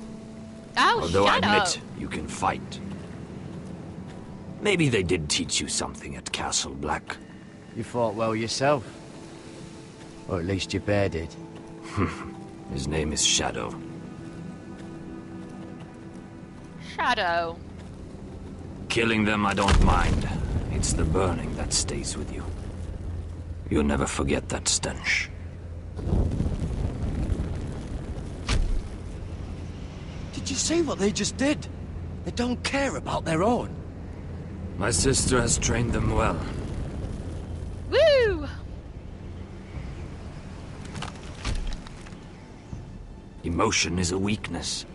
S1: Oh,
S3: Although I
S1: shut
S3: admit,
S1: up.
S3: you can fight. Maybe they did teach you something at Castle Black.
S8: You fought well yourself. Or at least your bear did.
S3: His name is Shadow.
S1: Shadow.
S3: Killing them I don't mind. It's the burning that stays with you. You'll never forget that stench.
S8: Did you see what they just did? They don't care about their own.
S3: My sister has trained them well.
S1: Woo!
S3: Emotion is a weakness.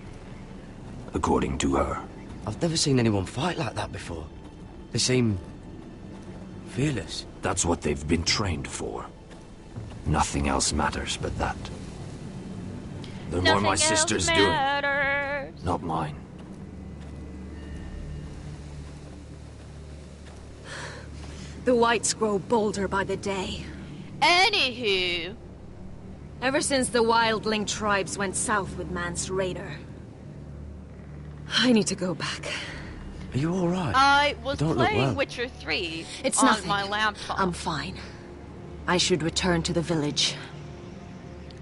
S3: According to her.
S8: I've never seen anyone fight like that before. They seem... fearless.
S3: That's what they've been trained for. Nothing else matters but that. The more my sister's doing, not mine.
S14: The whites grow bolder by the day.
S1: Anywho.
S14: Ever since the wildling tribes went south with Man's raider. I need to go back.
S8: Are you alright?
S1: I was
S8: You don't look
S1: playing
S8: well.
S1: Witcher 3
S14: It's
S1: on
S14: nothing.
S1: my laptop.
S14: I'm fine. I should return to the village.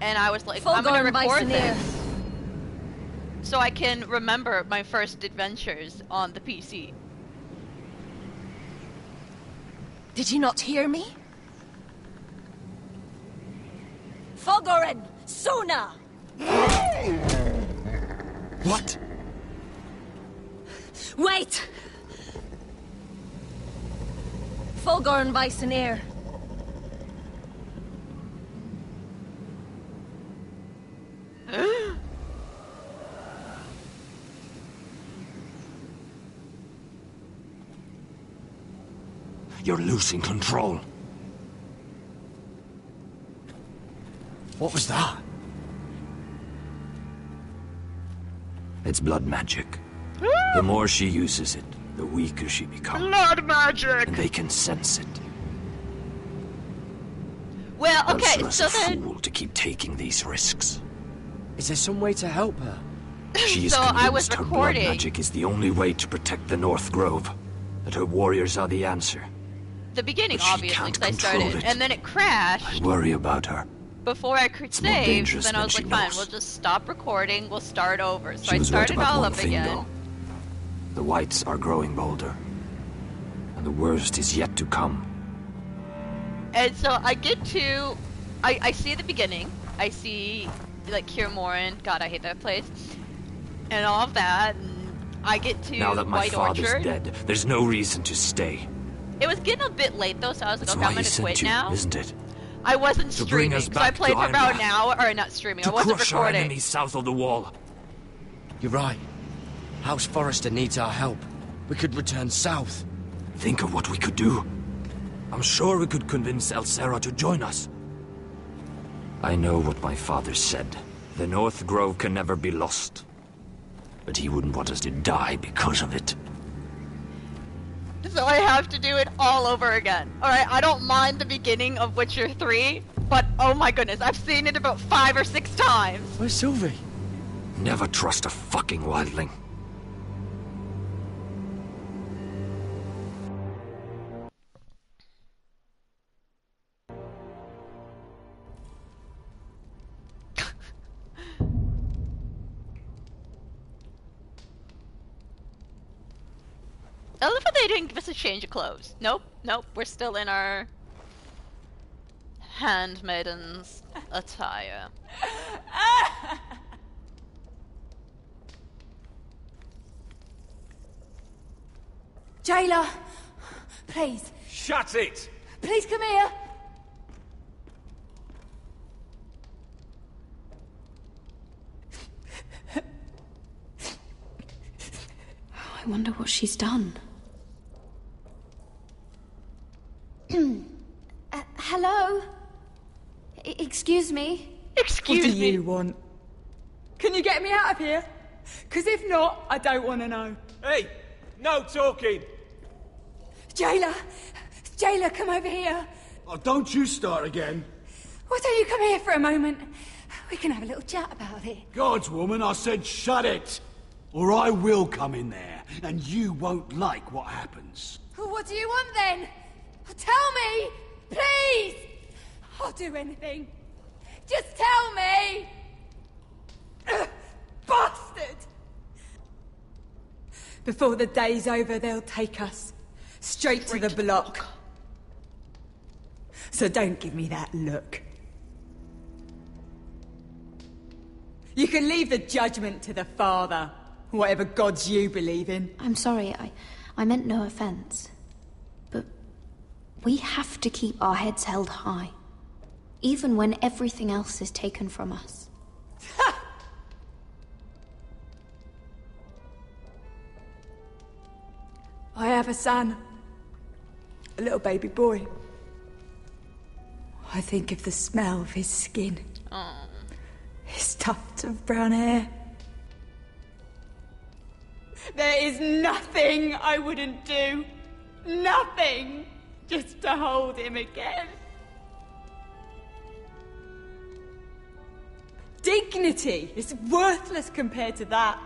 S1: And I was like, I'm gonna
S14: Fulgorn
S1: record
S14: Bison
S1: this so I can remember my first adventures on the PC.
S14: Did you not hear me?
S16: Fulgorn! Sooner!
S8: What?
S14: Wait! Fulgorn Bisoneer.
S3: You're losing control.
S17: What was that?
S3: It's blood magic. The more she uses it, the weaker she becomes.
S15: Blood magic!
S3: And they can sense it.
S1: Well, okay,
S3: Ursula's
S1: so
S3: a
S1: then...
S3: fool to keep taking these risks.
S10: Is there some way to help her?
S3: She is
S1: So I was
S3: convinced her blood
S1: recording.
S3: magic is the only way to protect the North Grove. That her warriors are the answer.
S1: The beginning,
S3: But she
S1: obviously,
S3: can't
S1: because I
S3: control
S1: started,
S3: it.
S1: and then it crashed.
S3: I worry about her.
S1: Before I could
S3: more
S1: save,
S3: dangerous
S1: then I
S3: than
S1: was
S3: she
S1: like, fine,
S3: knows.
S1: we'll just stop recording, we'll start over. So
S3: She
S1: I
S3: was right
S1: started
S3: about
S1: all
S3: one
S1: up
S3: thing,
S1: again.
S3: though. The whites are growing bolder. And the worst is yet to come.
S1: And so I get to... I see the beginning. I see, like, Kier Morin. God, I hate that place. And all of that. And I get to
S3: Now that my
S1: White
S3: father's
S1: Orchard.
S3: dead, there's no reason to stay.
S1: It was getting a bit late, though, so I was like,
S3: That's
S1: okay,
S3: why
S1: I'm
S3: he
S1: gonna
S3: sent
S1: quit
S3: you,
S1: now.
S3: isn't it?
S1: I wasn't
S3: To bring
S1: streaming,
S3: us
S1: so I
S3: back
S1: played
S3: to
S1: for about an
S3: Ironrath.
S1: hour, or not streaming, I
S3: To
S1: wasn't
S3: crush our
S1: recording.
S3: enemies south of the wall.
S10: You're right. House Forrester needs our help. We could return south.
S3: Think of what we could do. I'm sure we could convince Elsera to join us. I know what my father said. The North Grove can never be lost. But he wouldn't want us to die because of it.
S1: So I have to do it all over again. Alright, I don't mind the beginning of Witcher 3, but oh my goodness, I've seen it about 5 or 6 times.
S10: Where's Sylvie?
S3: Never trust a fucking wildling.
S1: I love how they didn't give us a change of clothes. Nope, nope, we're still in our handmaiden's attire.
S2: Jailer, please.
S7: Shut it!
S2: Please come here.
S13: I wonder what she's done.
S5: Hello? Excuse me?
S19: What do you want? Can you get me out of here? Because if not, I don't want to know.
S7: Hey! No talking!
S19: Jailer! Jailer, come over here.
S9: Oh, don't you start again.
S19: Why don't you come here for a moment? We can have a little chat about it.
S9: God's woman, I said shut it! Or I will come in there, and you won't like what happens.
S19: Well, what do you want then? Tell me! Please! I'll do anything. Just tell me! Ugh, bastard! Before the day's over, they'll take us straight to the block. So don't give me that look. You can leave the judgment to the Father, whatever gods you believe in.
S13: I'm sorry, I meant no offense. But we have to keep our heads held high, even when everything else is taken from us.
S19: I have a son. A little baby boy. I think of the smell of his skin. His tufts of brown hair. There is nothing I wouldn't do. Nothing. Just to hold him again. Dignity is worthless compared to that.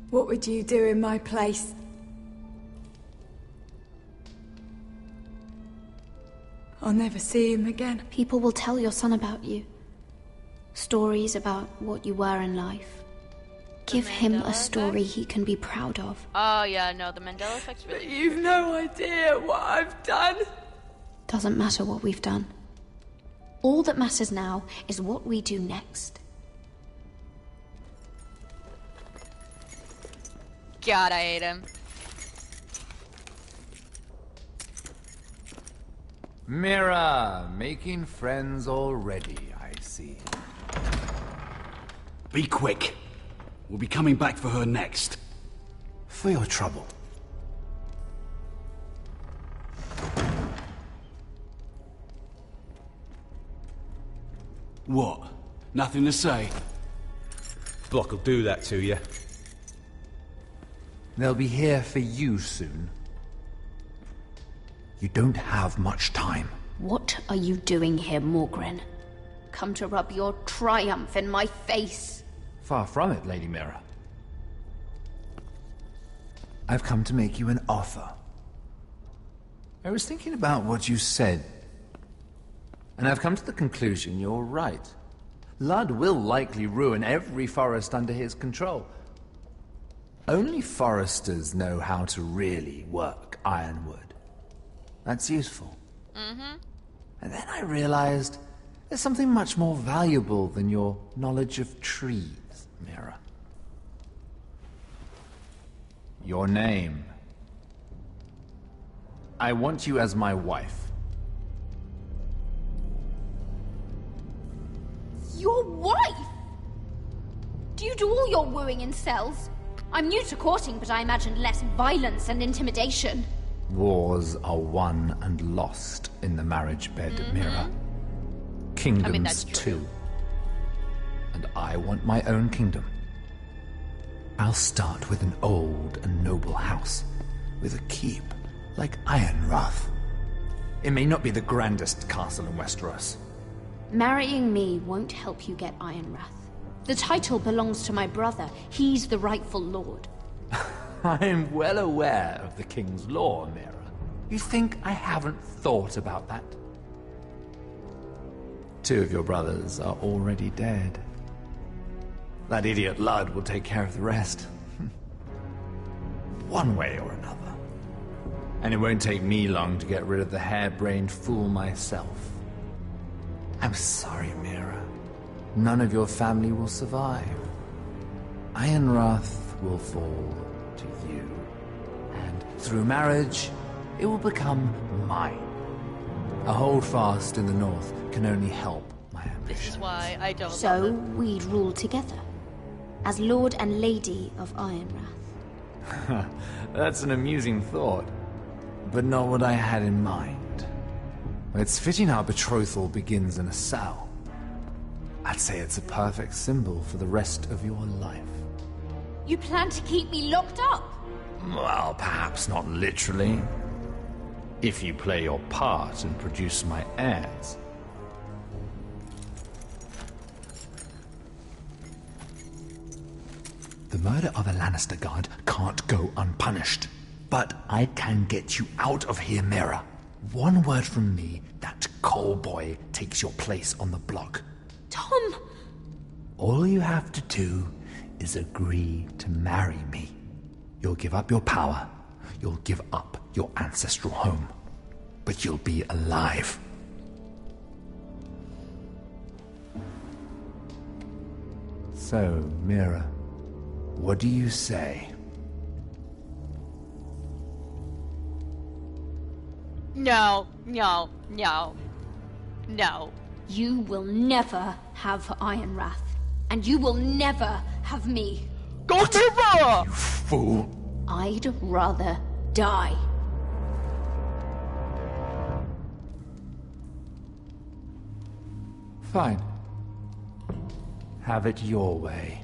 S19: What would you do in my place? I'll never see him again.
S13: People will tell your son about you. Stories about what you were in life. Give him a story he can be proud of.
S1: Oh yeah, no, the Mandela effect's really...
S19: But you've no idea what I've done.
S13: Doesn't matter what we've done. All that matters now is what we do next.
S1: God, I hate him.
S4: Mira, making friends already, I see.
S9: Be quick.
S20: We'll be coming back for her next.
S4: For your trouble.
S20: What? Nothing to say?
S21: Block will do that to you.
S4: They'll be here for you soon. You don't have much time.
S13: What are you doing here, Morgren? Come to rub your triumph in my face?
S4: Far from it, Lady Mira. I've come to make you an offer. I was thinking about what you said, and I've come to the conclusion you're right. Ludd will likely ruin every forest under his control. Only foresters know how to really work ironwood. That's useful. And then I realized there's something much more valuable than your knowledge of trees, Mira. Your name. I want you as my wife.
S13: Your wife? Do you do all your wooing in cells? I'm new to courting, but I imagine less violence and intimidation.
S4: Wars are won and lost in the marriage bed, Mira. Kingdoms, too. And I want my own kingdom. I'll start with an old and noble house, with a keep, like Ironrath. It may not be the grandest castle in Westeros.
S13: Marrying me won't help you get Ironrath. The title belongs to my brother. He's the rightful lord.
S4: I'm well aware of the king's law, Mira. You think I haven't thought about that? 2 of your brothers are already dead. That idiot Ludd will take care of the rest. One way or another. And it won't take me long to get rid of the harebrained fool myself. I'm sorry, Mira. None of your family will survive. Ironrath will fall to you. And through marriage, it will become mine. A holdfast in the north can only help my ambition.
S1: This is why I don't
S13: So
S1: love it.
S13: we'd rule together, as Lord and Lady of Ironrath.
S4: That's an amusing thought, but not what I had in mind. It's fitting our betrothal begins in a cell. I'd say it's a perfect symbol for the rest of your life.
S13: You plan to keep me locked up?
S4: Well, perhaps not literally. If you play your part and produce my heirs. The murder of a Lannister guard can't go unpunished. But I can get you out of here, Mira. One word from me, that coal boy takes your place on the block.
S13: Tom!
S4: All you have to do is agree to marry me. You'll give up your power. You'll give up your ancestral home. But you'll be alive. So, Mira, what do you say?
S1: No, no, no, no.
S13: You will never have Ironrath, and you will never have me.
S1: Go to
S4: You fool!
S13: I'd rather die.
S4: Fine. Have it your way.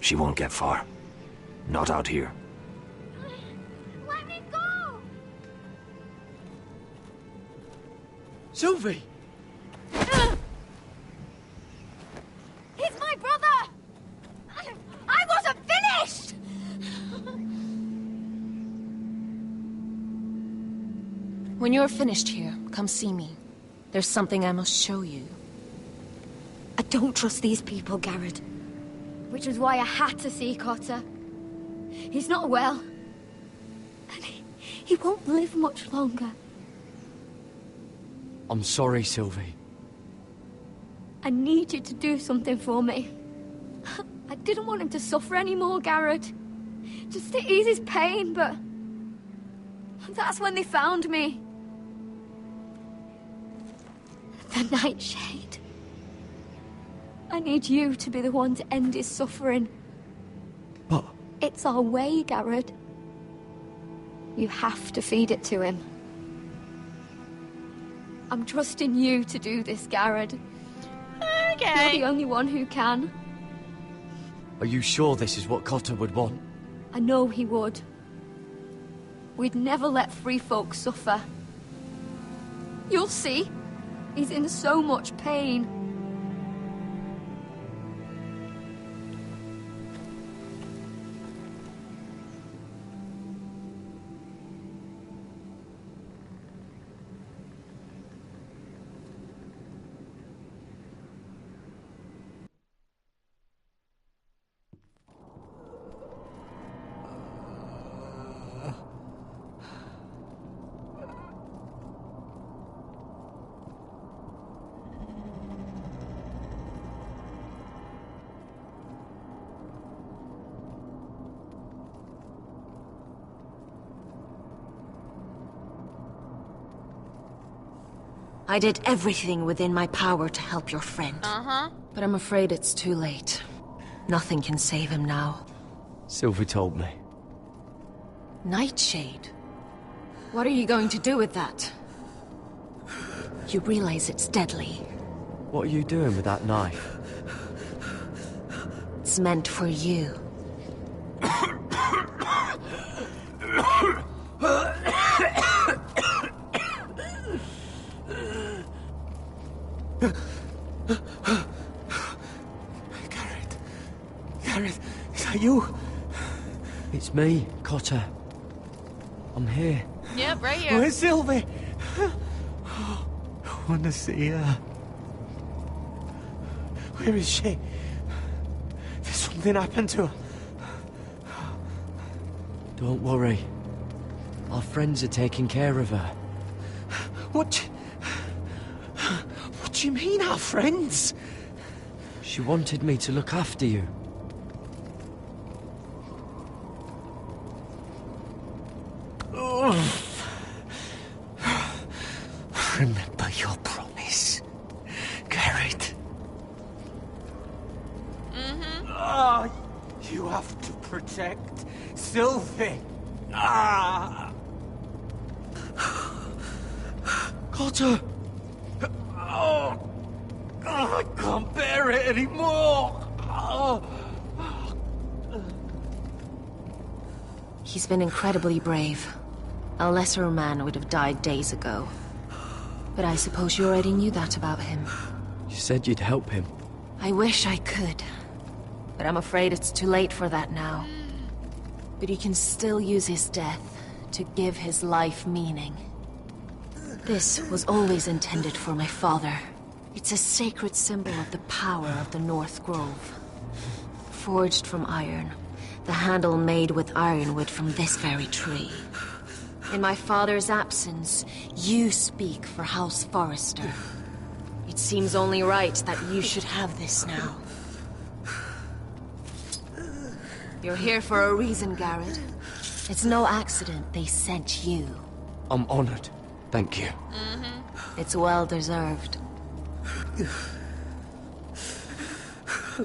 S3: She won't get far. Not out here.
S19: Let me go!
S10: Sylvie!
S19: He's my brother! I wasn't finished!
S14: When you're finished here, come see me. There's something I must show you.
S5: I don't trust these people, Garrett.
S19: Which was why I had to see Cotter. He's not well. And
S5: He won't live much longer.
S8: I'm sorry, Sylvie.
S5: I need you to do something for me. I didn't want him to suffer anymore, Garrett. Just to ease his pain, but... that's when they found me. The Nightshade. I need you to be the one to end his suffering.
S8: But...
S5: it's our way, Garrett. You have to feed it to him. I'm trusting you to do this, Garrett.
S1: Okay.
S5: You're the only one who can.
S8: Are you sure this is what Cotter would want?
S5: I know he would. We'd never let free folk suffer. You'll see. He's in so much pain.
S14: I did everything within my power to help your friend.
S1: Uh-huh.
S14: But I'm afraid it's too late. Nothing can save him now.
S8: Sylvie told me.
S14: Nightshade? What are you going to do with that? You realize it's deadly.
S8: What are you doing with that knife?
S14: It's meant for you.
S8: Garrett, is that you? It's me, Cotter. I'm here.
S1: Yep, right here.
S8: Where's Sylvie? I want to see her. Where is she? Did something happen to her? Don't worry. Our friends are taking care of her. What do you mean, our friends? She wanted me to look after you. Remember your promise, Garrett.
S1: Mm-hmm.
S10: Ah, you have to protect Sylvie. Ah.
S8: Cotter!
S10: Oh, I can't bear it anymore. Oh.
S14: He's been incredibly brave. A lesser man would have died days ago. But I suppose you already knew that about him.
S8: You said you'd help him.
S14: I wish I could. But I'm afraid it's too late for that now. But you can still use his death to give his life meaning. This was always intended for my father. It's a sacred symbol of the power of the North Grove. Forged from iron, the handle made with ironwood from this very tree. In my father's absence, you speak for House Forrester. It seems only right that you should have this now. You're here for a reason, Garrett. It's no accident they sent you.
S8: I'm honored. Thank you.
S1: Mm-hmm.
S14: It's well deserved.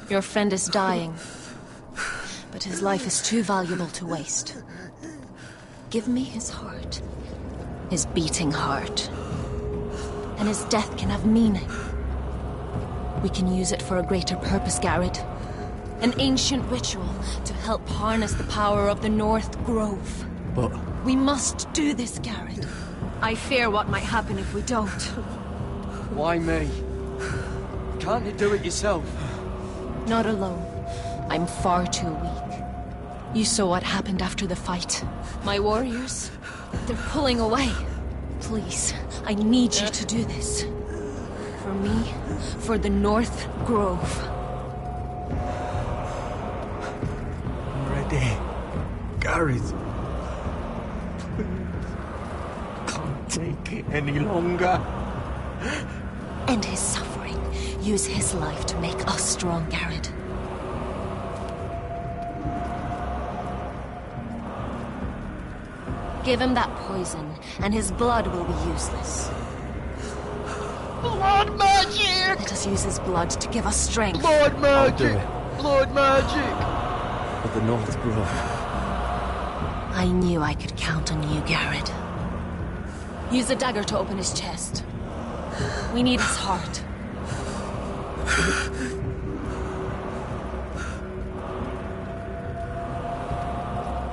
S14: Your friend is dying, but his life is too valuable to waste. Give me his heart. His beating heart. And his death can have meaning. We can use it for a greater purpose, Garrett. An ancient ritual to help harness the power of the North Grove.
S8: But...
S14: we must do this, Garrett. I fear what might happen if we don't.
S8: why me? Can't you do it yourself?
S14: Not alone. I'm far too weak. You saw what happened after the fight. My warriors, they're pulling away. Please, I need you to do this. For me, for the North Grove.
S8: I'm ready. Garrett. take it any longer.
S14: End his suffering. Use his life to make us strong, Garrett. Give him that poison, and his blood will be useless.
S1: Blood magic!
S14: Let us use his blood to give us strength.
S1: Blood
S8: I'll do
S1: magic!
S8: it.
S1: Blood magic!
S8: For the North Grove.
S14: I knew I could count on you, Garrett. Use the dagger to open his chest. We need his heart.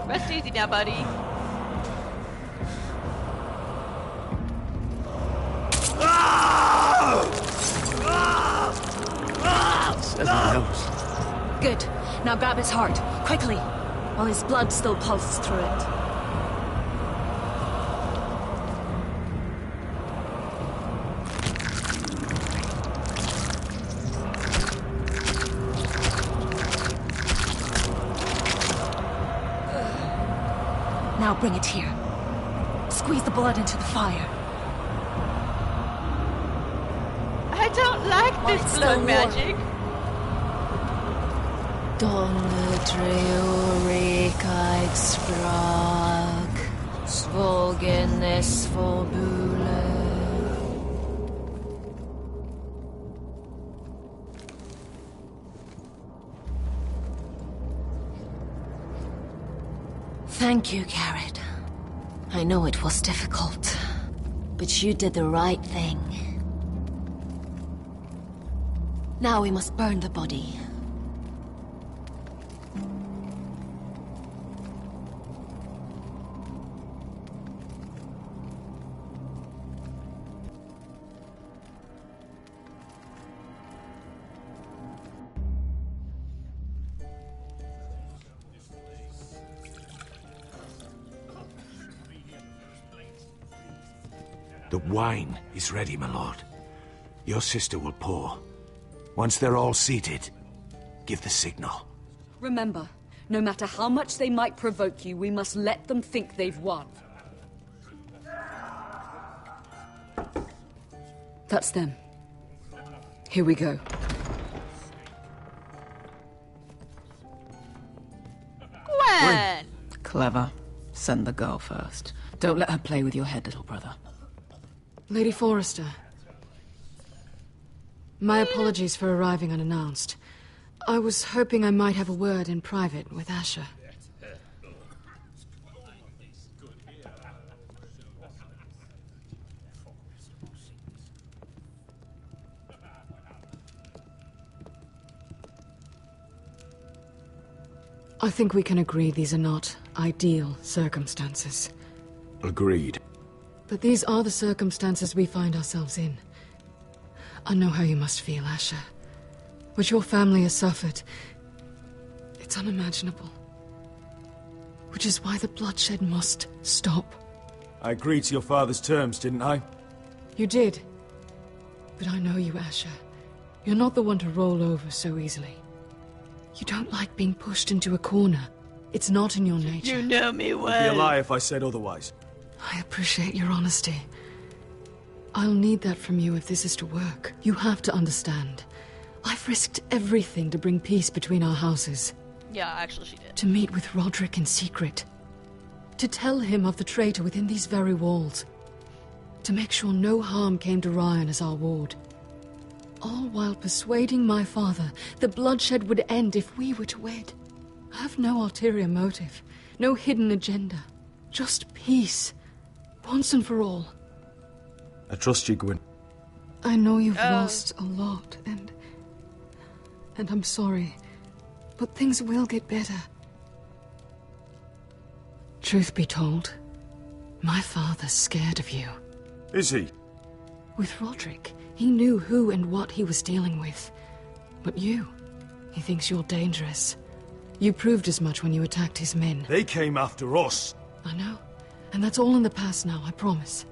S1: Rest easy now, buddy.
S8: Says my nose.
S14: Good. Now grab his heart, quickly, while his blood still pulses through it. Now bring it here. Squeeze the blood into the fire.
S1: I don't like this blood magic.
S14: Donde treurigheid sprak, zwogen es volbule. Thank you, Garrett. I know it was difficult, but you did the right thing. Now we must burn the body.
S15: The wine is ready, my lord. Your sister will pour. Once they're all seated, give the signal.
S18: Remember, no matter how much they might provoke you, we must let them think they've won. That's them. Here we go.
S1: Gwen!
S2: Clever. Send the girl first. Don't let her play with your head, little brother.
S6: Lady Forrester. My apologies for arriving unannounced. I was hoping I might have a word in private with Asher. I think we can agree these are not ideal circumstances.
S12: Agreed.
S6: But these are the circumstances we find ourselves in. I know how you must feel, Asher. What your family has suffered, it's unimaginable. Which is why the bloodshed must stop.
S12: I agreed to your father's terms, didn't I?
S6: You did. But I know you, Asher. You're not the one to roll over so easily. You don't like being pushed into a corner. It's not in your nature.
S1: You know me well.
S12: It'd be a lie if I said otherwise.
S6: I appreciate your honesty. I'll need that from you if this is to work. You have to understand. I've risked everything to bring peace between our houses.
S1: Yeah, actually she did.
S6: To meet with Roderick in secret. To tell him of the traitor within these very walls. To make sure no harm came to Ryan as our ward. All while persuading my father that bloodshed would end if we were to wed. I have no ulterior motive. No hidden agenda. Just peace. Once and for all.
S12: I trust you, Gwyn.
S6: I know you've lost a lot, and I'm sorry, but things will get better. Truth be told, my father's scared of you.
S12: Is he?
S6: With Roderick, he knew who and what he was dealing with. But you, he thinks you're dangerous. You proved as much when you attacked his men.
S12: They came after us.
S6: I know, and that's all in the past now, I promise.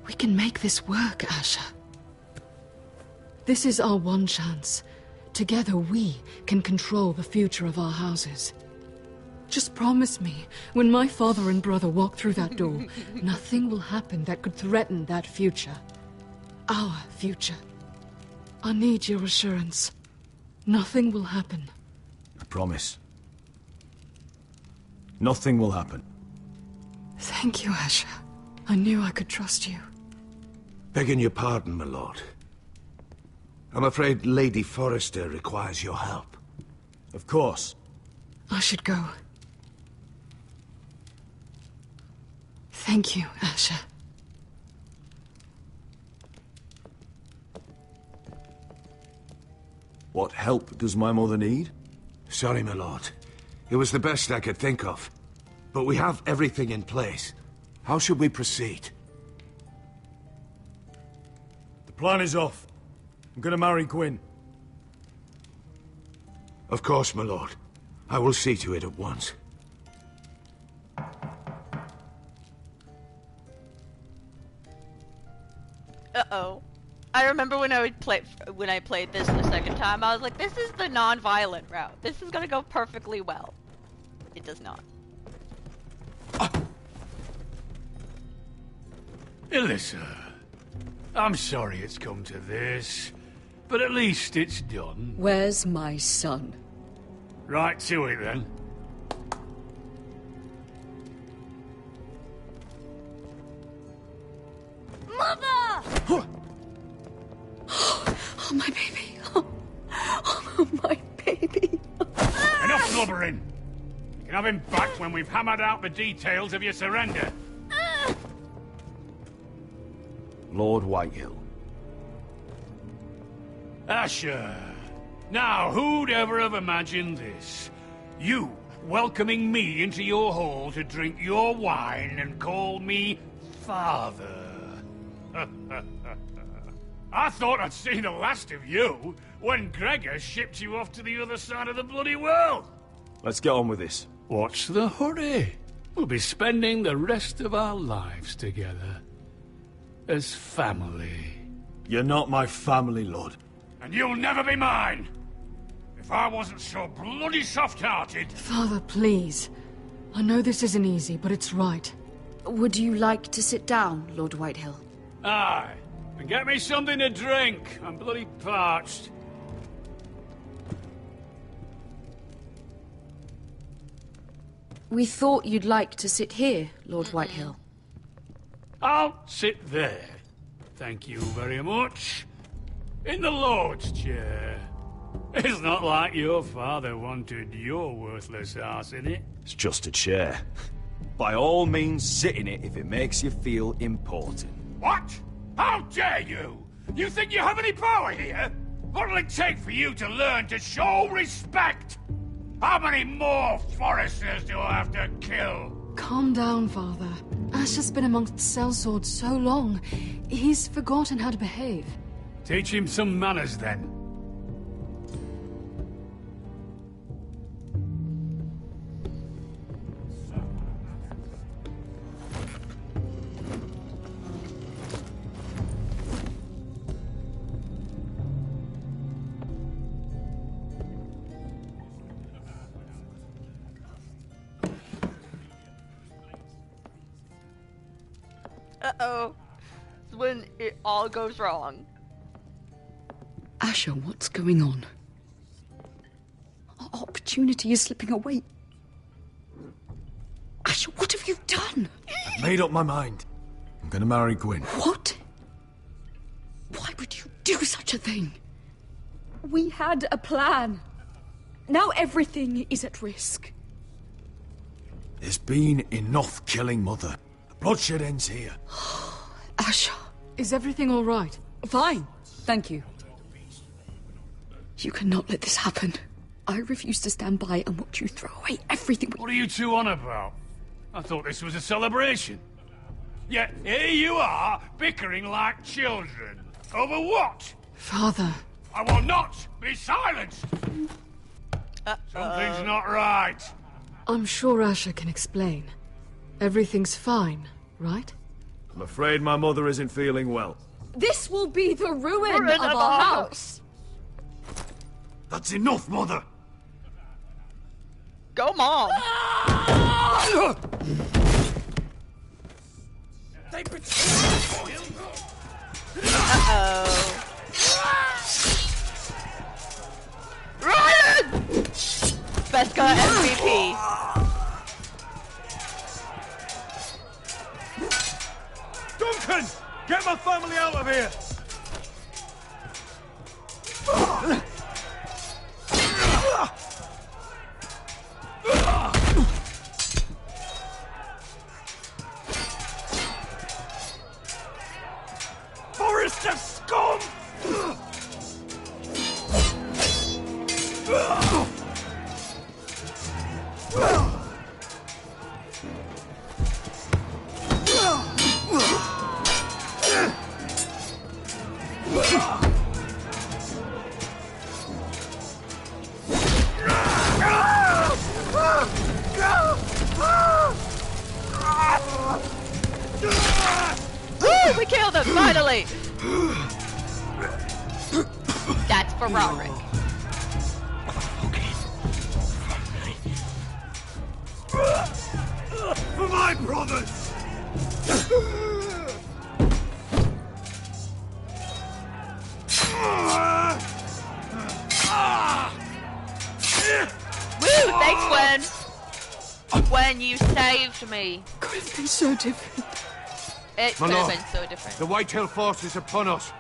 S6: We can make this work, Asher. This is our one chance. Together we can control the future of our houses.
S11: Just promise me, when my father and brother walk through that door, nothing will happen that could threaten that future. Our future. I need your assurance. Nothing will happen.
S12: I promise. Nothing will happen.
S11: Thank you, Asher. I knew I could trust you.
S15: Begging your pardon, my lord. I'm afraid Lady Forrester requires your help.
S12: Of course.
S11: I should go. Thank you, Asher.
S12: What help does my mother need?
S15: Sorry, my lord. It was the best I could think of. But we have everything in place. How should we proceed?
S12: The plan is off. I'm gonna marry Gwyn.
S15: Of course, my lord. I will see to it at once.
S1: Uh-oh. I remember when I played this the second time, I was like, this is the non-violent route. This is gonna go perfectly well. It does not.
S22: Alyssa, I'm sorry it's come to this, but at least it's done.
S18: Where's my son?
S22: Right to it, then.
S16: Mother!
S18: Oh, my baby. Oh, my baby.
S22: Enough blubbering. You can have him back when we've hammered out the details of your surrender.
S12: Lord Whitehill.
S22: Asher. Now, who'd ever have imagined this? You welcoming me into your hall to drink your wine and call me father. I thought I'd seen the last of you when Gregor shipped you off to the other side of the bloody world.
S12: Let's get on with this.
S22: What's the hurry? We'll be spending the rest of our lives together. As family.
S12: You're not my family, Lord.
S22: And you'll never be mine! If I wasn't so bloody soft-hearted...
S11: Father, please. I know this isn't easy, but it's right.
S18: Would you like to sit down, Lord Whitehill?
S22: Aye. And get me something to drink. I'm bloody parched.
S18: We thought you'd like to sit here, Lord Whitehill.
S22: I'll sit there. Thank you very much. In the Lord's chair. It's not like your father wanted your worthless ass in it.
S12: It's just a chair. By all means, sit in it if it makes you feel important.
S22: What? How dare you? You think you have any power here? What'll it take for you to learn to show respect? How many more Foresters do I have to kill?
S11: Calm down, Father. Ash has been amongst sellswords so long, he's forgotten how to behave.
S22: Teach him some manners, then.
S1: Uh-oh. It's when it all goes wrong.
S18: Asher, what's going on? Our opportunity is slipping away. Asher, what have you done?
S12: I've made up my mind. I'm gonna marry Gwyn.
S18: What? Why would you do such a thing? We had a plan. Now everything is at risk.
S12: There's been enough killing, Mother. The bloodshed ends here.
S18: Asher.
S11: Is everything all right?
S18: Fine. Thank you. You cannot let this happen. I refuse to stand by and watch you throw away everything.
S22: What are you two on about? I thought this was a celebration. Yet here you are, bickering like children. Over what?
S11: Father.
S22: I will not be silenced! Something's not right.
S11: I'm sure Asher can explain. Everything's fine, right?
S12: I'm afraid my mother isn't feeling well.
S18: This will be the ruin of our house.
S12: That's enough, Mother!
S1: Go, Mom! Uh-oh. Ryan! Beskha MVP.
S15: Duncan! Get my family out of here! Forrester scum!
S1: Woo! We killed him, finally! That's for Roderick.
S15: For my brothers!
S1: Woo! Thanks, Gwen! Gwen, you saved me.
S11: Could have been so different.
S1: It
S15: My
S1: could have
S15: lord,
S1: been so different.
S15: the Whitetail force is upon us.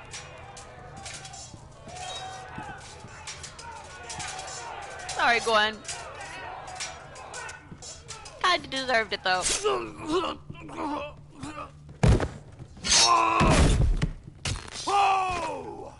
S1: Sorry, Gwen. Kinda deserved it, though.
S15: Oh!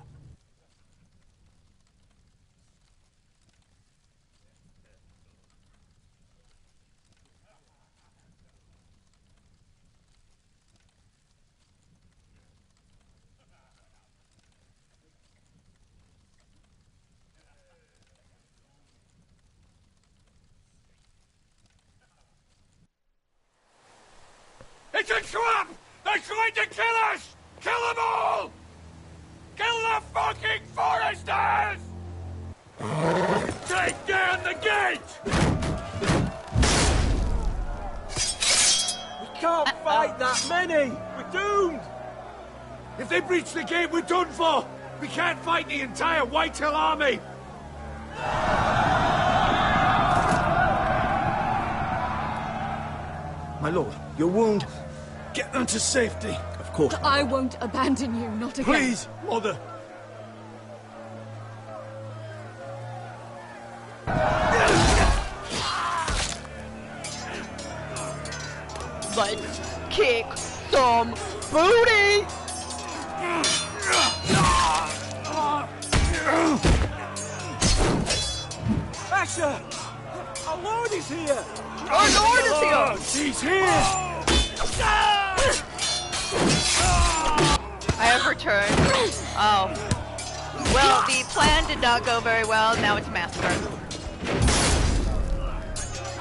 S15: It's a trap! They're trying to kill us! Kill them all! Kill the fucking foresters! Take down the gate!
S10: We can't fight that many! We're doomed!
S15: If they breach the gate, we're done for! We can't fight the entire Whitetail army!
S12: My lord, your wound. Get them to safety. Of course.
S11: I won't abandon you, not again.
S12: Please, mother.
S1: Let's kick some booty!
S10: Asher! Our lord is here!
S1: Our lord is here!
S10: She's here!
S1: I have returned. Oh. Well, the plan did not go very well. Now it's massacre.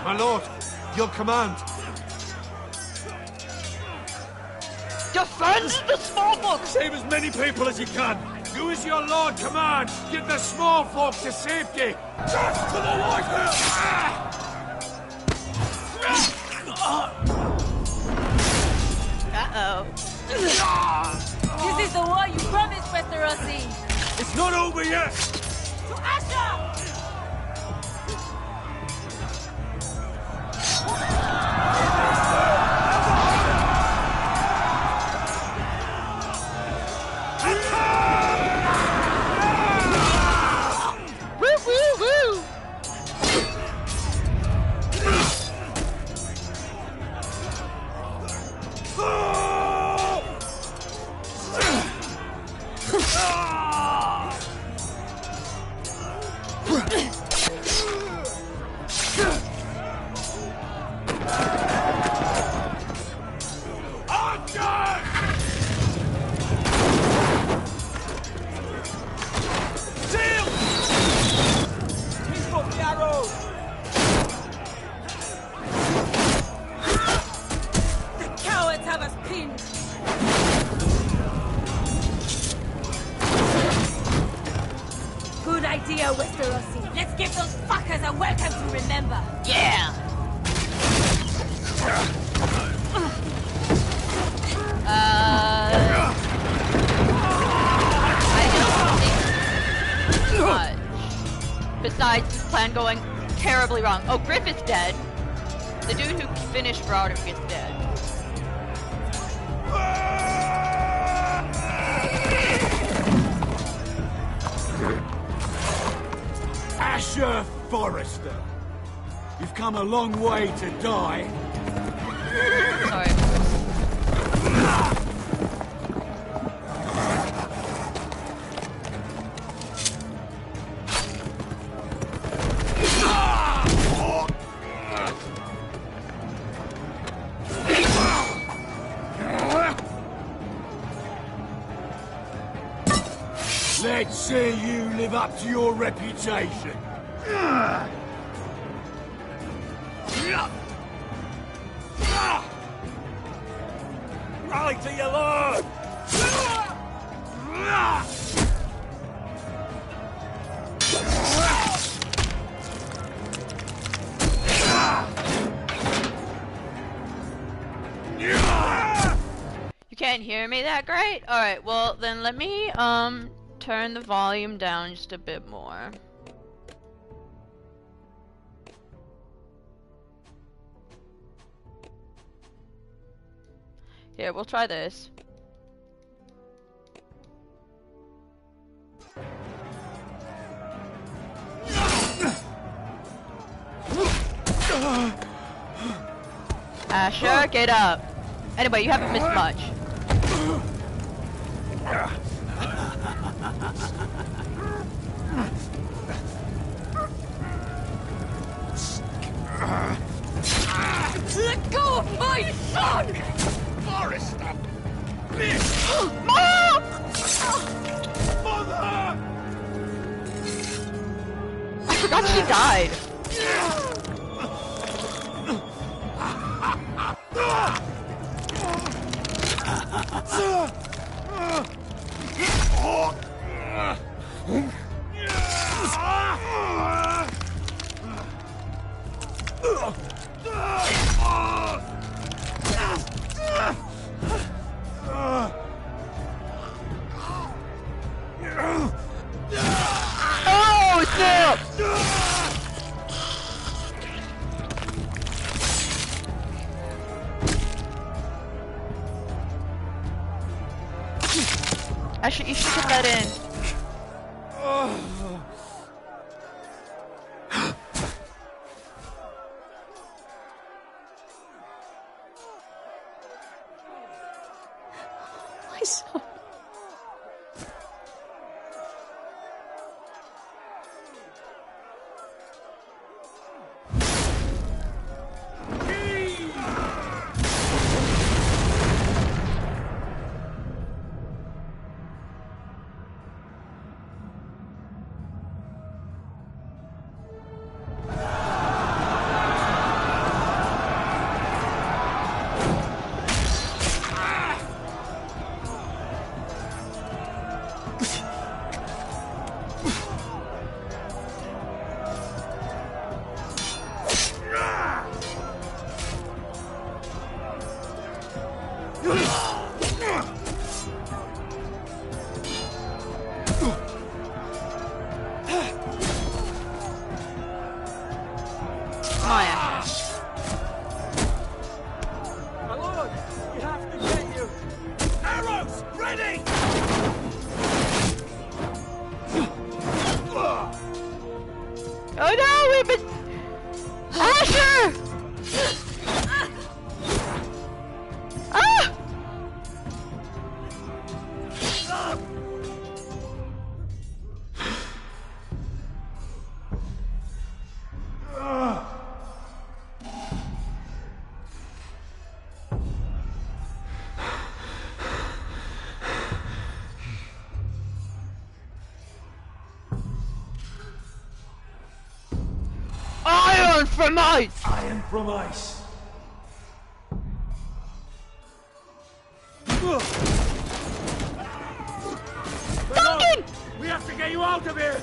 S15: My lord, your command.
S1: Defend the small folk!
S15: Save as many people as you can. Do as your lord commands. Get the small folk to safety. Just to the Whitetail!
S1: Uh-oh.
S19: This is the war you promised, Westerosi.
S15: It's not over yet.
S19: To Asher!
S1: Woo, woo, woo!
S19: Westerosi. Let's give those fuckers a welcome to remember.
S1: Yeah! Much. Besides this plan going terribly wrong. Oh, Griff is dead. The dude who finished Roderick is dead.
S9: Asher Forrester, you've come a long way to die.
S1: Sorry.
S9: Let's see you live up to your reputation. Rally to your lord!
S1: You can't hear me that great? Alright, well then let me turn the volume down just a bit more. Here, we'll try this. Asher, get up. Anyway, you haven't missed much.
S19: Let go of my son!
S9: Forrester!
S19: Mom!
S9: Mother!
S1: I forgot she died. Oh, snap! Actually, you should get that in.
S2: My son.
S9: My lord, we have to get you. Arrows, ready!
S1: Oh no, we've been... Asher! Ah! Iron from ice!
S9: Iron from ice.
S1: Duncan!
S9: We have to get you out of here!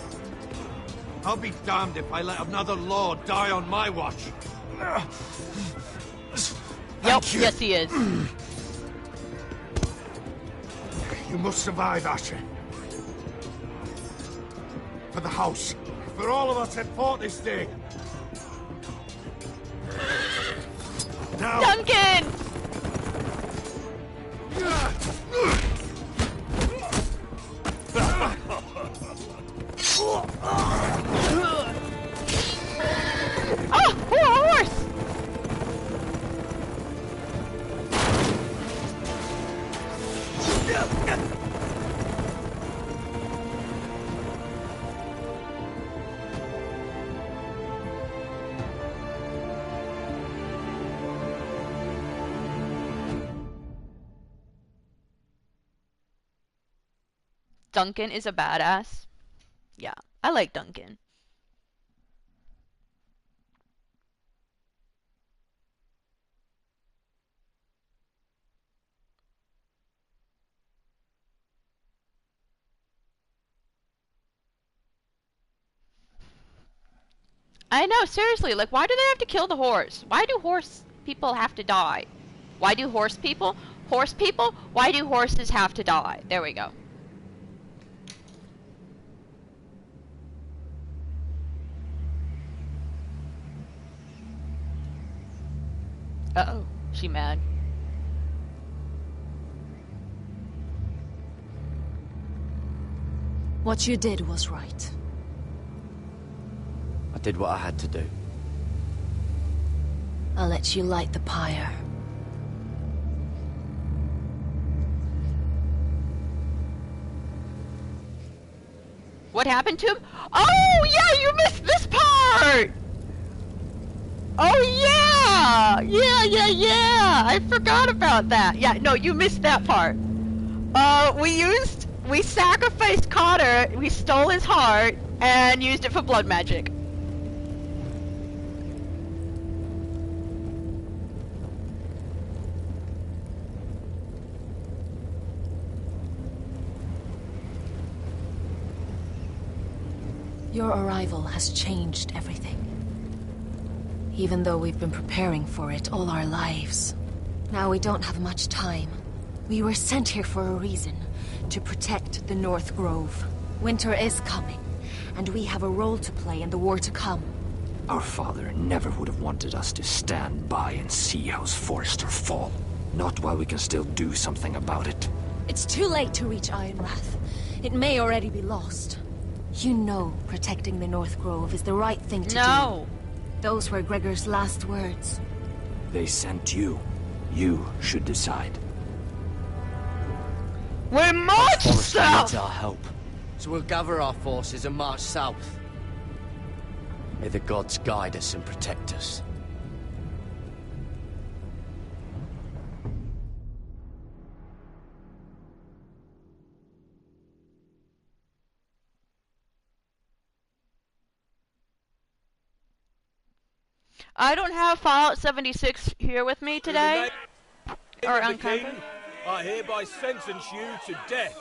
S15: I'll be damned if I let another lord die on my watch.
S1: Yep, yes he is.
S15: You must survive, Asher. For the house. For all of us that fought this day. Now.
S1: Duncan! Oh, poor horse! Duncan is a badass. Yeah, I like Duncan. I know, seriously, like, why do they have to kill the horse? Why do horse people have to die? Why do horse people? Horse people? Why do horses have to die? There we go. Uh-oh, she mad.
S14: What you did was right.
S8: I did what I had to do.
S14: I'll let you light the pyre.
S1: What happened to him? Oh, yeah, you missed this part! Oh, yeah! Yeah! I forgot about that. Yeah, no, you missed that part. We sacrificed Cotter, we stole his heart, and used it for blood magic.
S14: Your arrival has changed everything. Even though we've been preparing for it all our lives. Now we don't have much time. We were sent here for a reason. To protect the North Grove. Winter is coming, and we have a role to play in the war to come.
S3: Our father never would have wanted us to stand by and see House Forrester fall. Not while we can still do something about it.
S14: It's too late to reach Ironwrath. It may already be lost. You know protecting the North Grove is the right thing to do.
S1: No.
S14: Those were Gregor's last words.
S3: They sent you. You should decide.
S1: We march south!
S8: Needs our help, so we'll gather our forces and march south. May the gods guide us and protect us.
S1: I don't have Fallout 76 here with me today. Or uncovered.
S21: I hereby sentence you to death.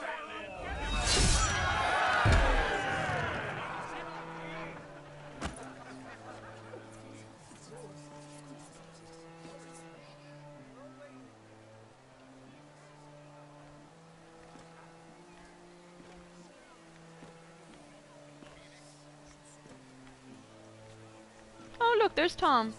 S1: Oh, look, there's Tom.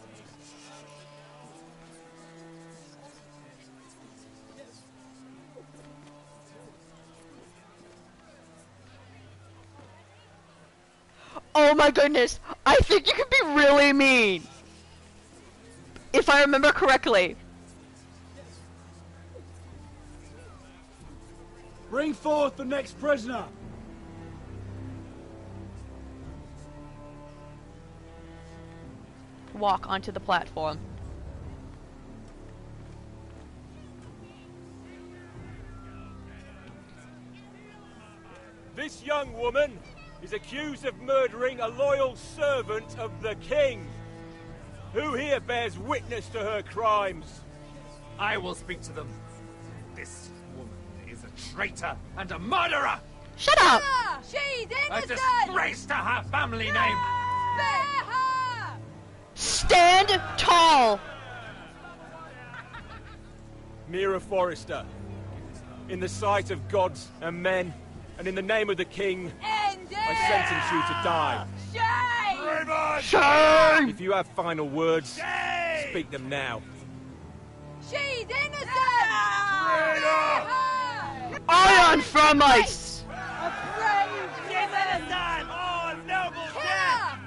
S1: Oh my goodness, I think you can be really mean. If I remember correctly.
S21: Bring forth the next prisoner.
S1: Walk onto the platform.
S21: This young woman is accused of murdering a loyal servant of the king. Who here bears witness to her crimes?
S4: I will speak to them. This woman is a traitor and a murderer!
S1: Shut up!
S19: She's
S4: A
S19: innocent!
S4: disgrace to her family name!
S19: Spare her!
S1: Stand tall!
S21: Mira Forrester, in the sight of gods and men, and in the name of the king, I sentence you to die.
S19: Shame!
S21: If you have final words, speak them now.
S19: She's innocent!
S1: Iron from ice!
S19: A brave woman!
S21: Oh, noble
S19: death!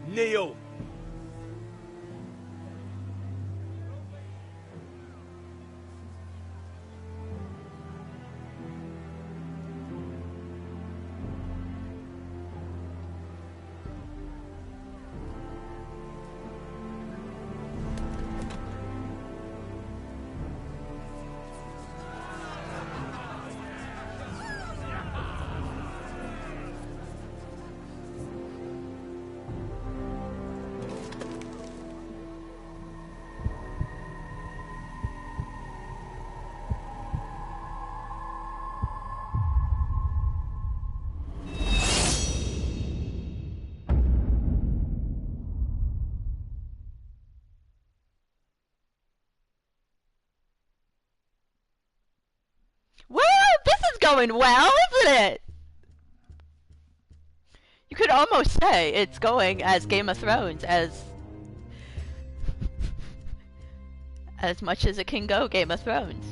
S21: Kneel.
S1: Well, this is going well, isn't it? You could almost say it's going as Game of Thrones, as much as it can go Game of Thrones.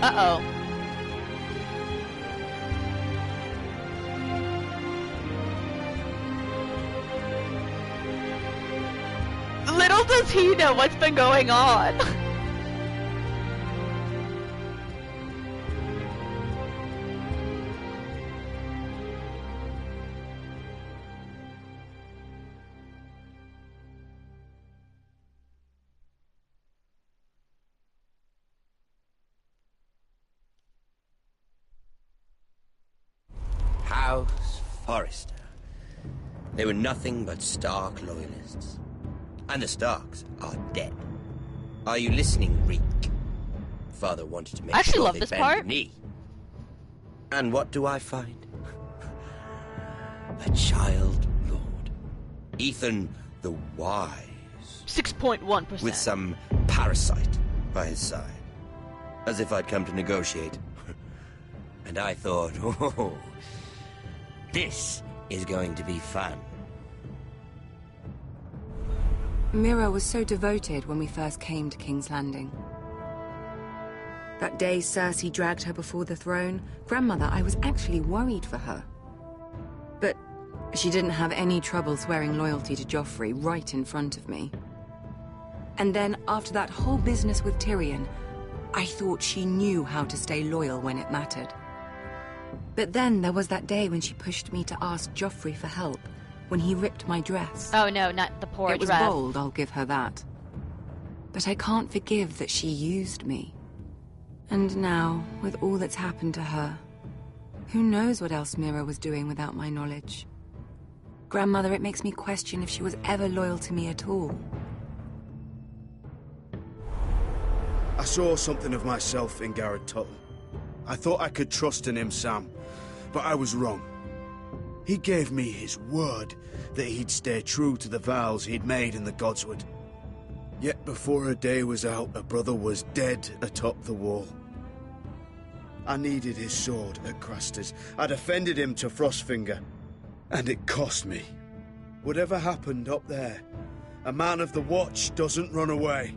S1: Uh-oh. Little does he know what's been going on.
S7: House Forrester. They were nothing but Stark loyalists. And the Starks are dead. Are you listening, Reek? Father wanted to make
S1: I actually
S7: sure
S1: love
S7: they
S1: this
S7: bend
S1: part.
S7: the knee. And what do I find? A child lord. Ethan the Wise.
S1: 6.1%.
S7: With some parasite by his side. As if I'd come to negotiate. And I thought, oh, this is going to be fun.
S2: Mira was so devoted when we first came to King's Landing. That day Cersei dragged her before the throne, Grandmother, I was actually worried for her. But she didn't have any trouble swearing loyalty to Joffrey right in front of me. And then, after that whole business with Tyrion, I thought she knew how to stay loyal when it mattered. But then there was that day when she pushed me to ask Joffrey for help, when he ripped my dress.
S1: Oh no, not the poor
S2: It was
S1: dress.
S2: bold, I'll give her that. But I can't forgive that she used me. And now, with all that's happened to her, who knows what else Mira was doing without my knowledge? Grandmother, it makes me question if she was ever loyal to me at all.
S12: I saw something of myself in Garrett Tuttle. I thought I could trust in him, Sam, but I was wrong. He gave me his word that he'd stay true to the vows he'd made in the Godswood. Yet before a day was out, a brother was dead atop the wall. I needed his sword at Craster's. I defended him to Frostfinger, and it cost me. Whatever happened up there, a man of the Watch doesn't run away.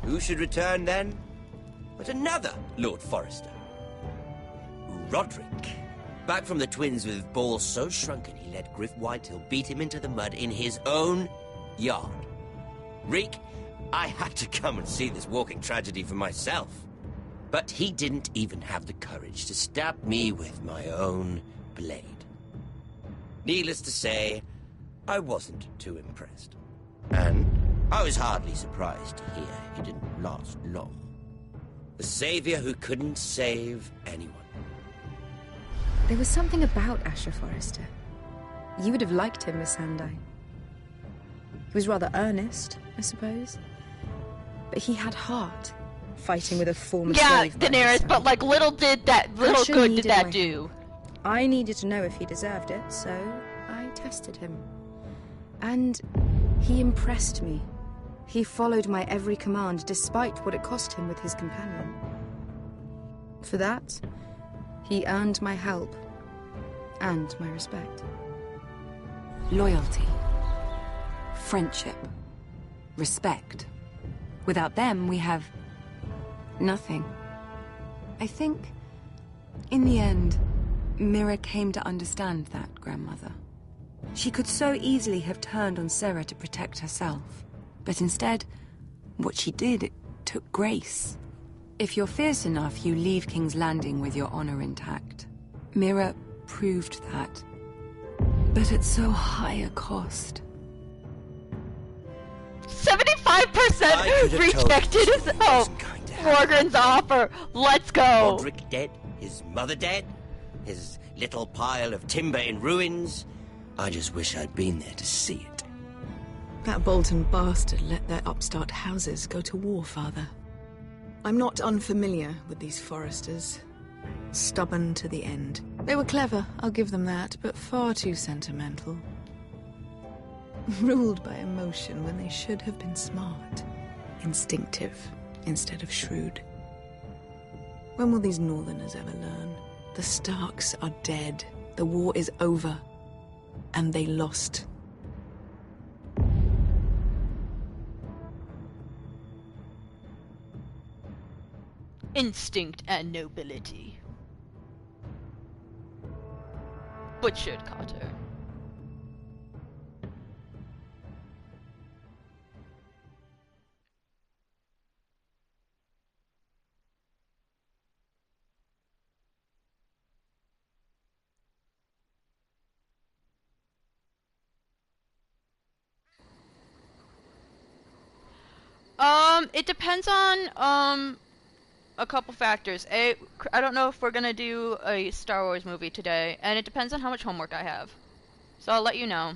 S7: Who should return then? But another Lord Forrester. Roderick. Back from the Twins with balls so shrunken he let Griff Whitetail beat him into the mud in his own yard. Reek, I had to come and see this walking tragedy for myself. But he didn't even have the courage to stab me with my own blade. Needless to say, I wasn't too impressed. And I was hardly surprised to hear he didn't last long. The savior who couldn't save anyone.
S17: There was something about Asher Forrester. You would have liked him, Miss Sandai. He was rather earnest, I suppose. But he had heart, fighting with a former slave.
S1: Yeah, Daenerys, but like little good did that do.
S17: I needed to know if he deserved it, so I tested him. And he impressed me. He followed my every command, despite what it cost him with his companion. For that, he earned my help and my respect.
S2: Loyalty, friendship, respect. Without them, we have nothing. I think, in the end, Mira came to understand that, Grandmother. She could so easily have turned on Sarah to protect herself. But instead, what she did, it took grace. If you're fierce enough, you leave King's Landing with your honor intact. Mira proved that. But at so high a cost.
S1: 75% rejected his Morgan's offer. Let's go.
S7: Roderick dead, his mother dead, his little pile of timber in ruins. I just wish I'd been there to see it.
S11: That Bolton bastard let their upstart houses go to war, Father. I'm not unfamiliar with these Forresters. Stubborn to the end. They were clever, I'll give them that, but far too sentimental. Ruled by emotion when they should have been smart. Instinctive instead of shrewd. When will these Northerners ever learn? The Starks are dead. The war is over. And they lost.
S1: Instinct and nobility. Butchered Cotter. It depends on, a couple factors. I don't know if we're gonna do a Star Wars movie today, and it depends on how much homework I have. So I'll let you know.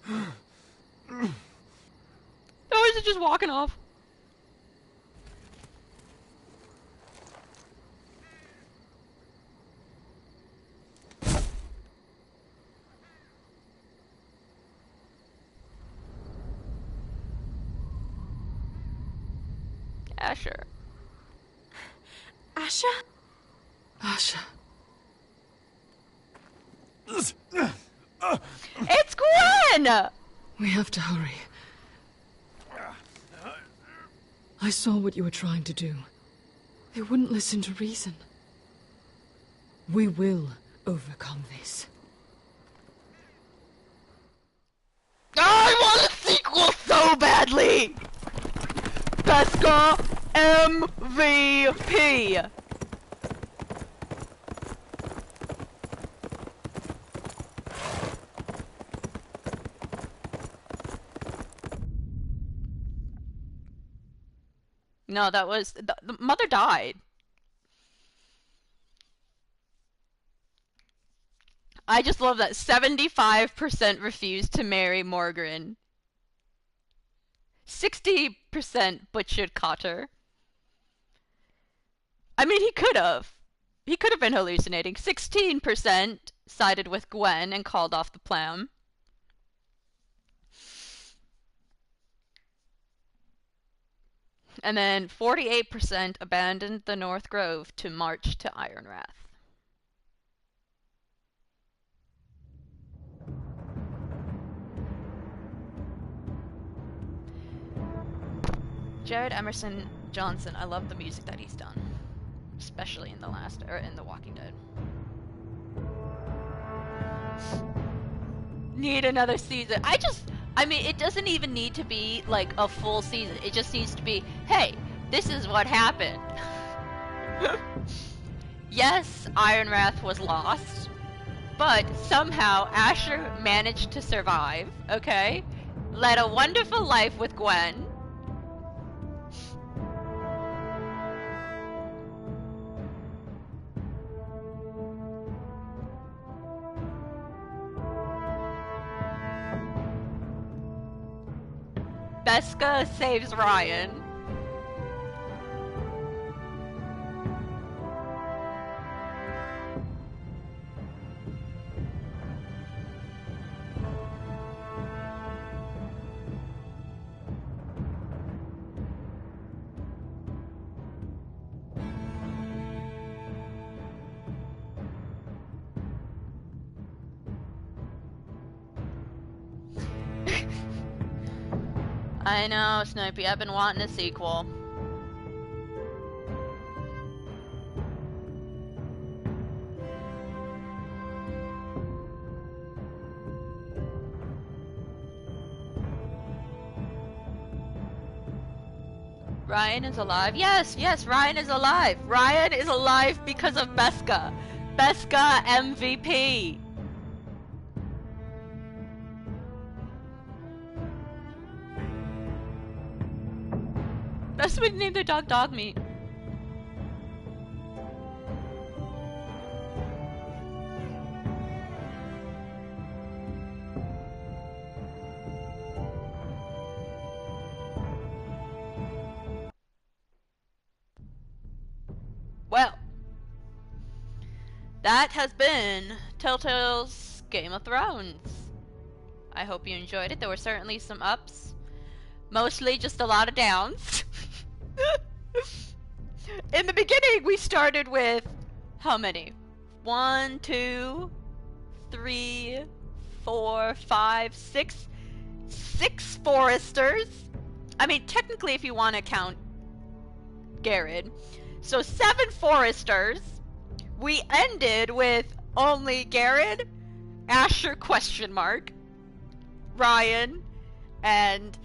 S1: Or is it just walking off? Asher.
S11: Asher? Asher.
S1: It's Gwen!
S11: We have to hurry. I saw what you were trying to do. They wouldn't listen to reason. We will overcome this.
S1: I want a sequel so badly! Beskha MVP! No, that was... The mother died. I just love that 75% refused to marry Morgan. 60% butchered Cotter. I mean, he could have. He could have been hallucinating. 16% sided with Gwen and called off the plan. And then 48% abandoned the North Grove to march to Ironrath. Jared Emerson Johnson, I love the music that he's done, especially in The Walking Dead. Need another season. I mean, it doesn't even need to be like a full season. It just needs to be, hey, this is what happened. Yes, Iron Wrath was lost, but somehow Asher managed to survive, okay? Led a wonderful life with Gwen. Beskha saves Ryan. I know, Snoopy, I've been wanting a sequel. Ryan is alive? Yes, Ryan is alive. Ryan is alive because of Beskha. Beskha MVP. That's what we named their dog Dog Meat. Well, that has been Telltale's Game of Thrones. I hope you enjoyed it. There were certainly some ups. Mostly just a lot of downs. In the beginning, we started with how many? 1, 2, 3, 4, 5, 6. 6 foresters. I mean, technically, if you want to count Garrett. So 7 foresters. We ended with only Garrett, Asher ? Ryan, and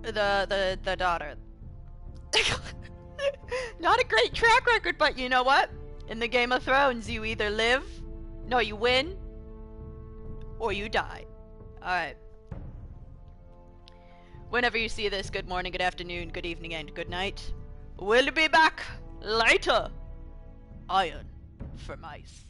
S1: the daughter. Not a great track record, but you know what? In the Game of Thrones, you either you win, or you die. Alright. Whenever you see this, good morning, good afternoon, good evening, and good night. We'll be back later. Iron for mice.